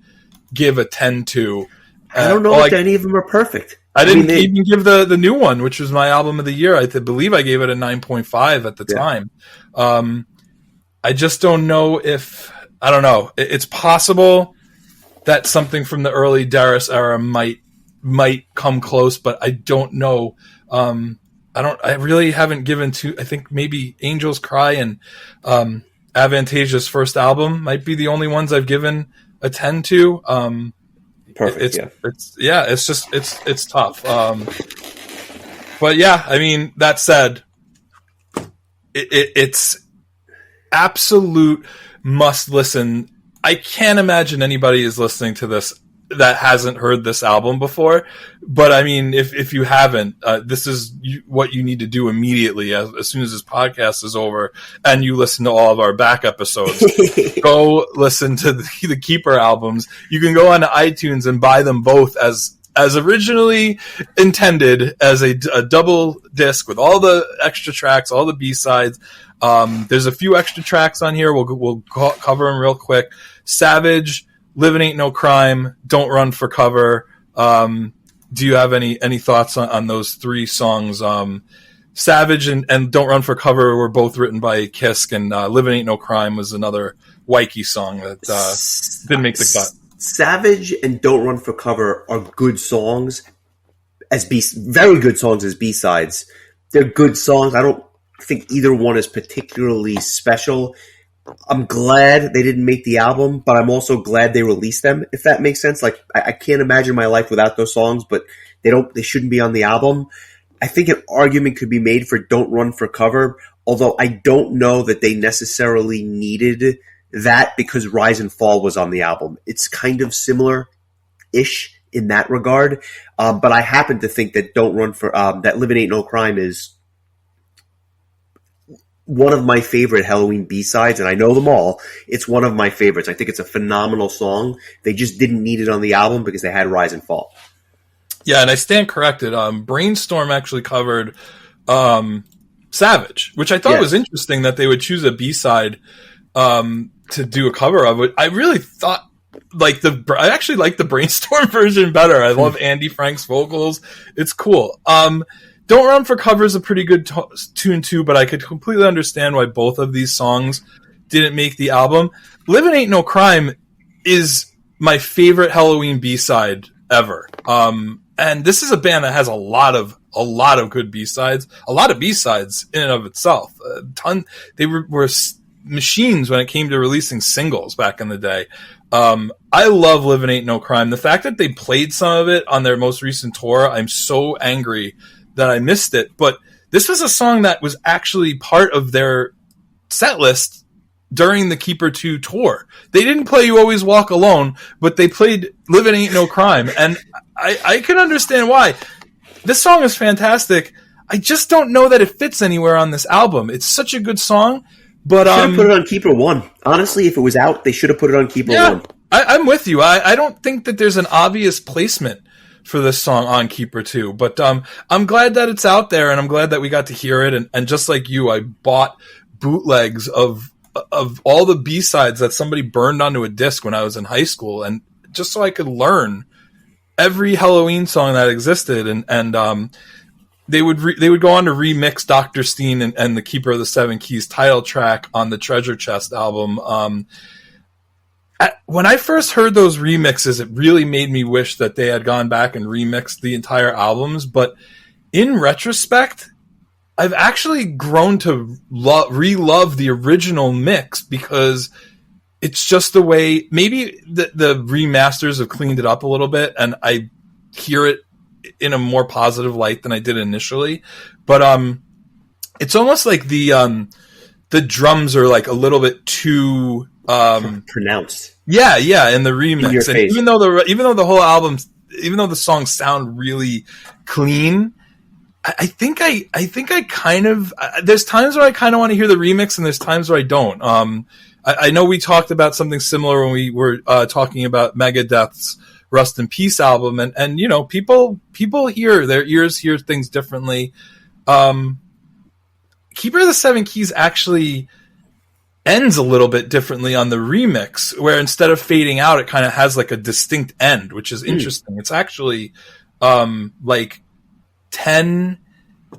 give a 10 to. I don't know if any of them are perfect. I didn't even give the new one, which was my album of the year. I believe I gave it a 9.5 at the time. I just don't know if I don't know. It's possible that something from the early Darius era might come close, but I don't know. I really haven't given to, I think maybe Angels Cry and Avantage's first album might be the only ones I've given a 10 to. Perfect. It's tough. But yeah, I mean, that said, it's absolute must listen. I can't imagine anybody is listening to this that hasn't heard this album before. But I mean, if you haven't, this is what you need to do immediately as soon as this podcast is over and you listen to all of our back episodes. Go listen to the Keeper albums. You can go on to iTunes and buy them both as originally intended, as a double disc with all the extra tracks, all the B-sides. There's a few extra tracks on here. We'll cover them real quick. Savage, Living Ain't No Crime, Don't Run for Cover. Do you have any thoughts on those three songs? Savage and Don't Run for Cover were both written by Kisk, and Living Ain't No Crime was another Wyke song that didn't make the cut. Savage and Don't Run for Cover are good songs, very good songs as B-sides. They're good songs. I don't think either one is particularly special. I'm glad they didn't make the album, but I'm also glad they released them, if that makes sense. Like, I can't imagine my life without those songs, but they shouldn't be on the album. I think an argument could be made for Don't Run for Cover, although I don't know that they necessarily needed that because Rise and Fall was on the album. It's kind of similar-ish in that regard, but I happen to think that Don't Run for that Living Ain't No Crime is one of my favorite Helloween B-sides, and I know them all. It's one of my favorites. I think it's a phenomenal song. They just didn't need it on the album because they had Rise and Fall. Yeah, and I stand corrected. Brainstorm actually covered Savage, which I thought was interesting that they would choose a B-side to do a cover of it. I really thought I actually like the Brainstorm version better. I love Andy Frank's vocals. It's cool. Don't Run for Cover is a pretty good tune too, but I could completely understand why both of these songs didn't make the album. Livin' Ain't No Crime is my favorite Helloween B-side ever. And this is a band that has a lot of good B-sides, a lot of B-sides in and of itself. They were machines when it came to releasing singles back in the day. I love Livin' Ain't No Crime. The fact that they played some of it on their most recent tour, I'm so angry that I missed it. But this was a song that was actually part of their set list during the Keeper 2 tour. They didn't play You Always Walk Alone, but they played Livin' Ain't No Crime. And I can understand why. This song is fantastic. I just don't know that it fits anywhere on this album. It's such a good song, but should have put it on Keeper 1. Honestly, if it was out, they should have put it on Keeper 1. I'm with you. I don't think that there's an obvious placement for this song on Keeper 2, but I'm glad that it's out there, and I'm glad that we got to hear it. And just like you, I bought bootlegs of all the B-sides that somebody burned onto a disc when I was in high school, and just so I could learn every Helloween song that existed. And they would go on to remix Dr. Steen and the Keeper of the Seven Keys title track on the Treasure Chest album. When I first heard those remixes, it really made me wish that they had gone back and remixed the entire albums. But in retrospect, I've actually grown to re-love the original mix because it's just the way maybe the remasters have cleaned it up a little bit, and I hear it in a more positive light than I did initially. But it's almost like the drums are like a little bit too pronounced. Yeah, in the remix. And even though the whole album, even though the songs sound really clean, I think I kind of there's times where I kind of want to hear the remix, and there's times where I don't. I know we talked about something similar when we were talking about Megadeth's Rust in Peace album, and you know, people hear, their ears hear things differently. Keeper of the Seven Keys actually ends a little bit differently on the remix, where instead of fading out, it kind of has like a distinct end, which is interesting. It's actually like 10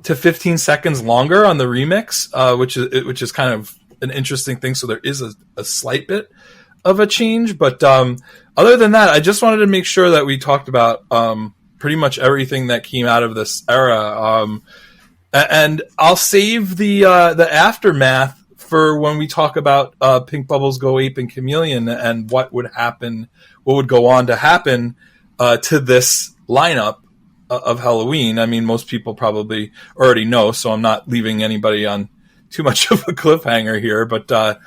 to 15 seconds longer on the remix, which is kind of an interesting thing. So there is a slight bit of a change, but other than that, I just wanted to make sure that we talked about pretty much everything that came out of this era, and I'll save the aftermath for when we talk about Pink Bubbles Go Ape and Chameleon and what would go on to happen to this lineup of Helloween. I mean, most people probably already know, so I'm not leaving anybody on too much of a cliffhanger here. But that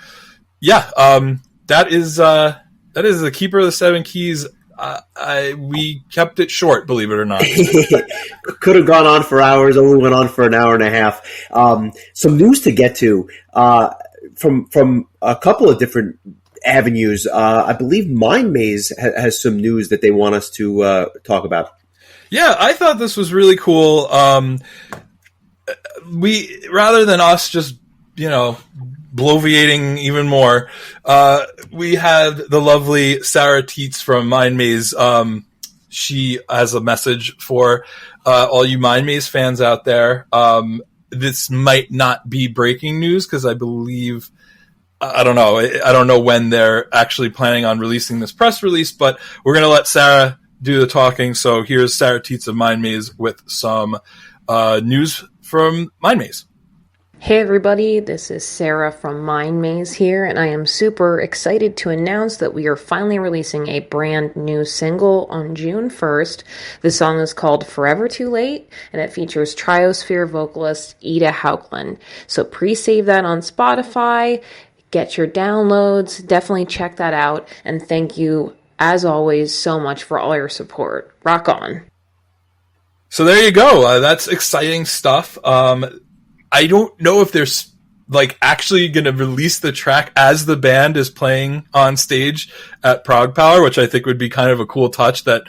is the Keeper of the Seven Keys. We kept it short, believe it or not. Could have gone on for hours, only went on for an hour and a half. Some news to get to from a couple of different avenues. I believe Mind Maze has some news that they want us to talk about. Yeah, I thought this was really cool. We, rather than us just, bloviating even more, we had the lovely Sarah Teets from Mind Maze. She has a message for all you Mind Maze fans out there. This might not be breaking news because I believe, I don't know when they're actually planning on releasing this press release, but we're going to let Sarah do the talking. So here's Sarah Teets of Mind Maze with some news from Mind Maze. Hey everybody, this is Sarah from Mind Maze here, and I am super excited to announce that we are finally releasing a brand new single on June 1st. The song is called Forever Too Late, and it features Triosphere vocalist Ida Haugland. So pre-save that on Spotify, get your downloads, definitely check that out, and thank you, as always, so much for all your support. Rock on. So there you go. That's exciting stuff. I don't know if they're like actually going to release the track as the band is playing on stage at Prog Power, which I think would be kind of a cool touch, that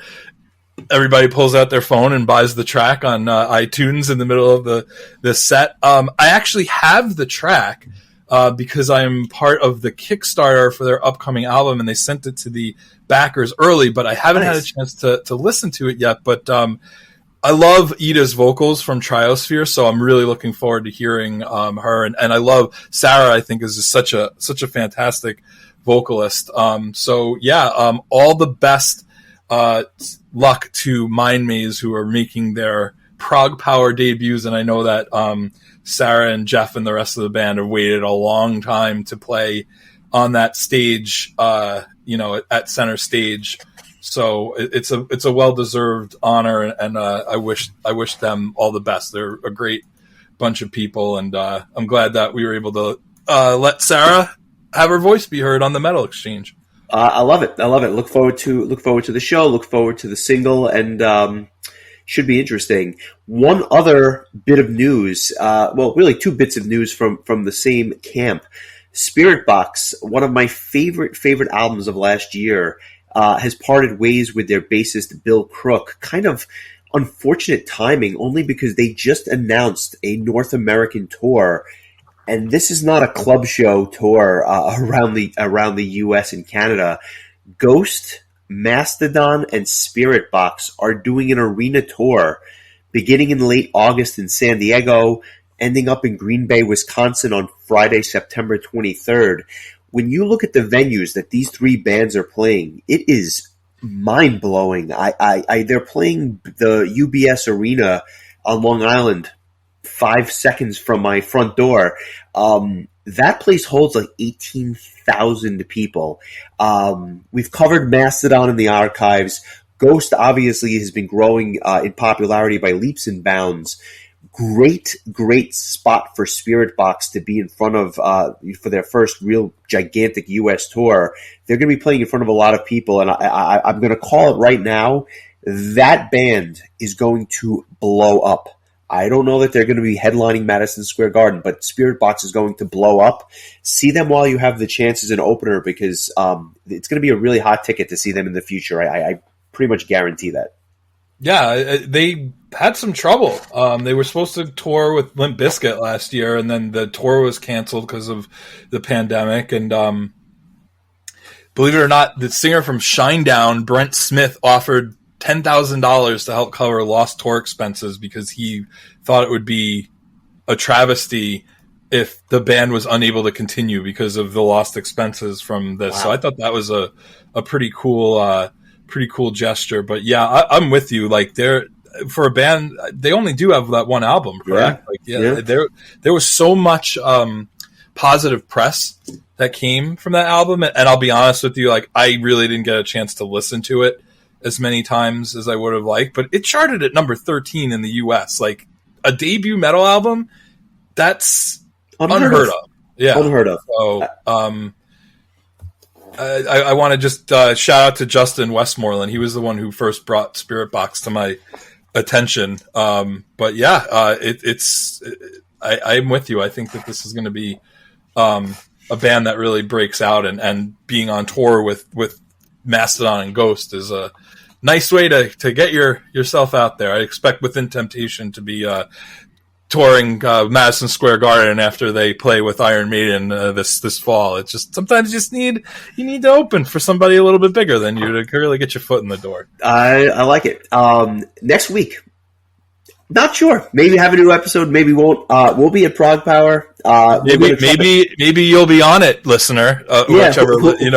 everybody pulls out their phone and buys the track on iTunes in the middle of the set. I actually have the track because I am part of the Kickstarter for their upcoming album, and they sent it to the backers early, but I haven't had a chance to listen to it yet. But I love Ida's vocals from Triosphere, so I'm really looking forward to hearing her. And I love Sarah. I think is just such a fantastic vocalist. So yeah, all the best luck to Mind Maze, who are making their Prog Power debuts. And I know that Sarah and Jeff and the rest of the band have waited a long time to play on that stage, at center stage. So it's a well-deserved honor, and I wish them all the best. They're a great bunch of people, and I'm glad that we were able to let Sarah have her voice be heard on the Metal Exchange. I love it. Look forward to the show. Look forward to the single, and should be interesting. One other bit of news, really two bits of news from the same camp. Spirit Box, one of my favorite albums of last year, has parted ways with their bassist Bill Crook. Kind of unfortunate timing, only because they just announced a North American tour, and this is not a club show tour around the U.S. and Canada. Ghost, Mastodon, and Spirit Box are doing an arena tour beginning in late August in San Diego, ending up in Green Bay, Wisconsin on Friday, September 23rd. When you look at the venues that these three bands are playing, it is mind-blowing. They're playing the UBS Arena on Long Island, 5 seconds from my front door. That place holds like 18,000 people. We've covered Mastodon in the archives. Ghost obviously has been growing in popularity by leaps and bounds. Great spot for Spirit Box to be in front of for their first real gigantic U.S. tour. They're going to be playing in front of a lot of people, and I'm going to call it right now. That band is going to blow up. I don't know that they're going to be headlining Madison Square Garden, but Spirit Box is going to blow up. See them while you have the chance as an opener, because it's going to be a really hot ticket to see them in the future. I pretty much guarantee that. Yeah, they had some trouble. They were supposed to tour with Limp Bizkit last year, and then the tour was canceled because of the pandemic. And believe it or not, the singer from Shinedown, Brent Smith, offered $10,000 to help cover lost tour expenses because he thought it would be a travesty if the band was unable to continue because of the lost expenses from this. Wow. So I thought that was a pretty cool gesture. But yeah, I'm with you. Like, they're, for a band, they only do have that one album, correct? Yeah. There was so much positive press that came from that album, and I'll be honest with you, like, I really didn't get a chance to listen to it as many times as I would have liked, but it charted at number 13 in the US. Like, a debut metal album, that's unheard of. Yeah, unheard of. So, I want to just shout out to Justin Westmoreland. He was the one who first brought Spirit Box to my attention. But yeah, I'm with you. I think that this is going to be a band that really breaks out, and being on tour with Mastodon and Ghost is a nice way to get yourself out there. I expect Within Temptation to be touring Madison Square Garden after they play with Iron Maiden this fall. It's just, sometimes you need to open for somebody a little bit bigger than you to really get your foot in the door. I like it. Next week, Not sure. Maybe have a new episode. Maybe won't. We'll be at Prague Power. Maybe you'll be on it, listener. Whichever you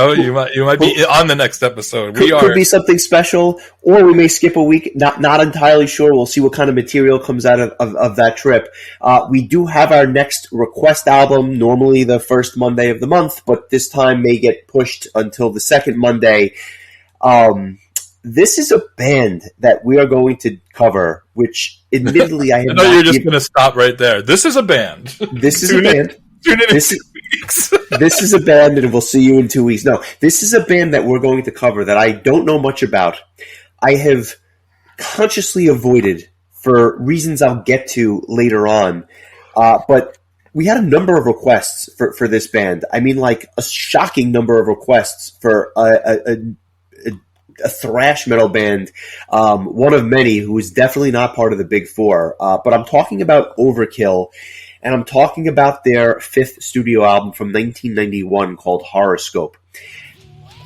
might be on the next episode. Could be something special, or we may skip a week. Not entirely sure. We'll see what kind of material comes out of that trip. We do have our next request album, normally the first Monday of the month, but this time may get pushed until the second Monday. This is a band that we are going to cover, which admittedly I have I know you're just going to stop right there. This is a band. This is a band. This is a band, and we'll see you in 2 weeks. No, this is a band that we're going to cover that I don't know much about. I have consciously avoided for reasons I'll get to later on. But we had a number of requests for this band. I mean, like a shocking number of requests for a thrash metal band, one of many who is definitely not part of the Big Four. But I'm talking about Overkill, and I'm talking about their fifth studio album from 1991 called Horoscope.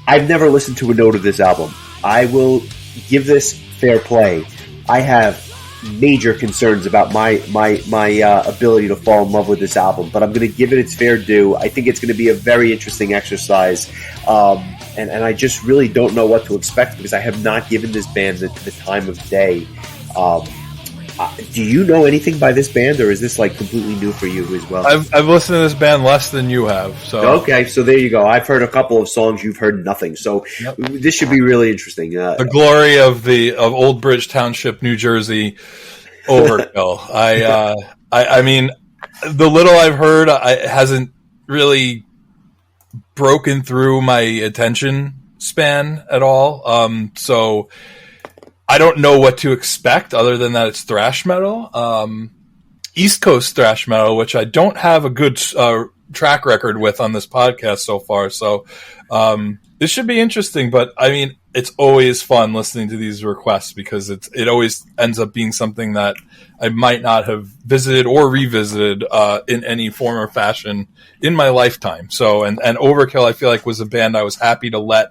I've never listened to a note of this album. I will give this fair play. I have major concerns about my ability to fall in love with this album, but I'm going to give it its fair due. I think it's going to be a very interesting exercise. And I just really don't know what to expect because I have not given this band the time of day. Do you know anything by this band, or is this like completely new for you as well? I've listened to this band less than you have. So okay, so there you go. I've heard a couple of songs. You've heard nothing. So This should be really interesting. The glory of Old Bridge Township, New Jersey, Overkill. I mean, the little I've heard hasn't really broken through my attention span at all. So I don't know what to expect other than that it's thrash metal. East Coast thrash metal, which I don't have a good track record with on this podcast so far. So this should be interesting, but I mean, it's always fun listening to these requests because it always ends up being something that I might not have visited or revisited in any form or fashion in my lifetime. So, and Overkill, I feel like was a band I was happy to let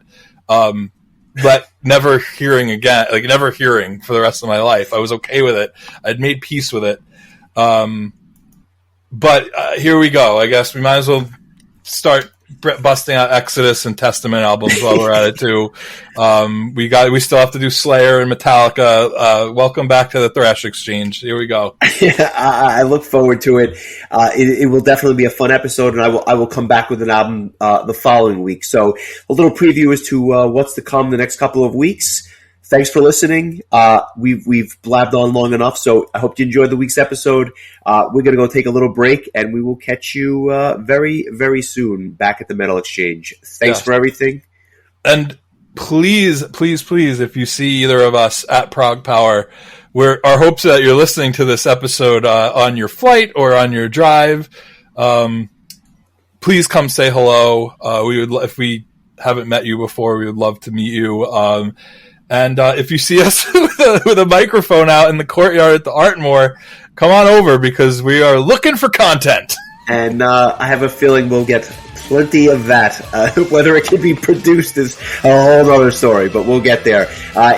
never hearing again, like never hearing for the rest of my life. I was okay with it. I'd made peace with it. But here we go. I guess we might as well start busting out Exodus and Testament albums while we're at it too. We still have to do Slayer and Metallica. Welcome back to the Thrash Exchange. Here we go. Yeah, I look forward to it. It will definitely be a fun episode, and I will come back with an album the following week. So a little preview as to what's to come the next couple of weeks. Thanks for listening. We've blabbed on long enough, so I hope you enjoyed the week's episode. We're going to go take a little break, and we will catch you very, very soon back at the Metal Exchange. Thanks for everything. And please, please, please, if you see either of us at Prague Power, our hopes that you're listening to this episode on your flight or on your drive. Please come say hello. If we haven't met you before, we would love to meet you. And if you see us with a microphone out in the courtyard at the Artmore, come on over because we are looking for content. And I have a feeling we'll get plenty of that. Whether it can be produced is a whole other story, but we'll get there.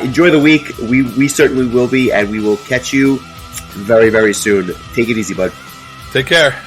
Enjoy the week. We certainly will be, and we will catch you very, very soon. Take it easy, bud. Take care.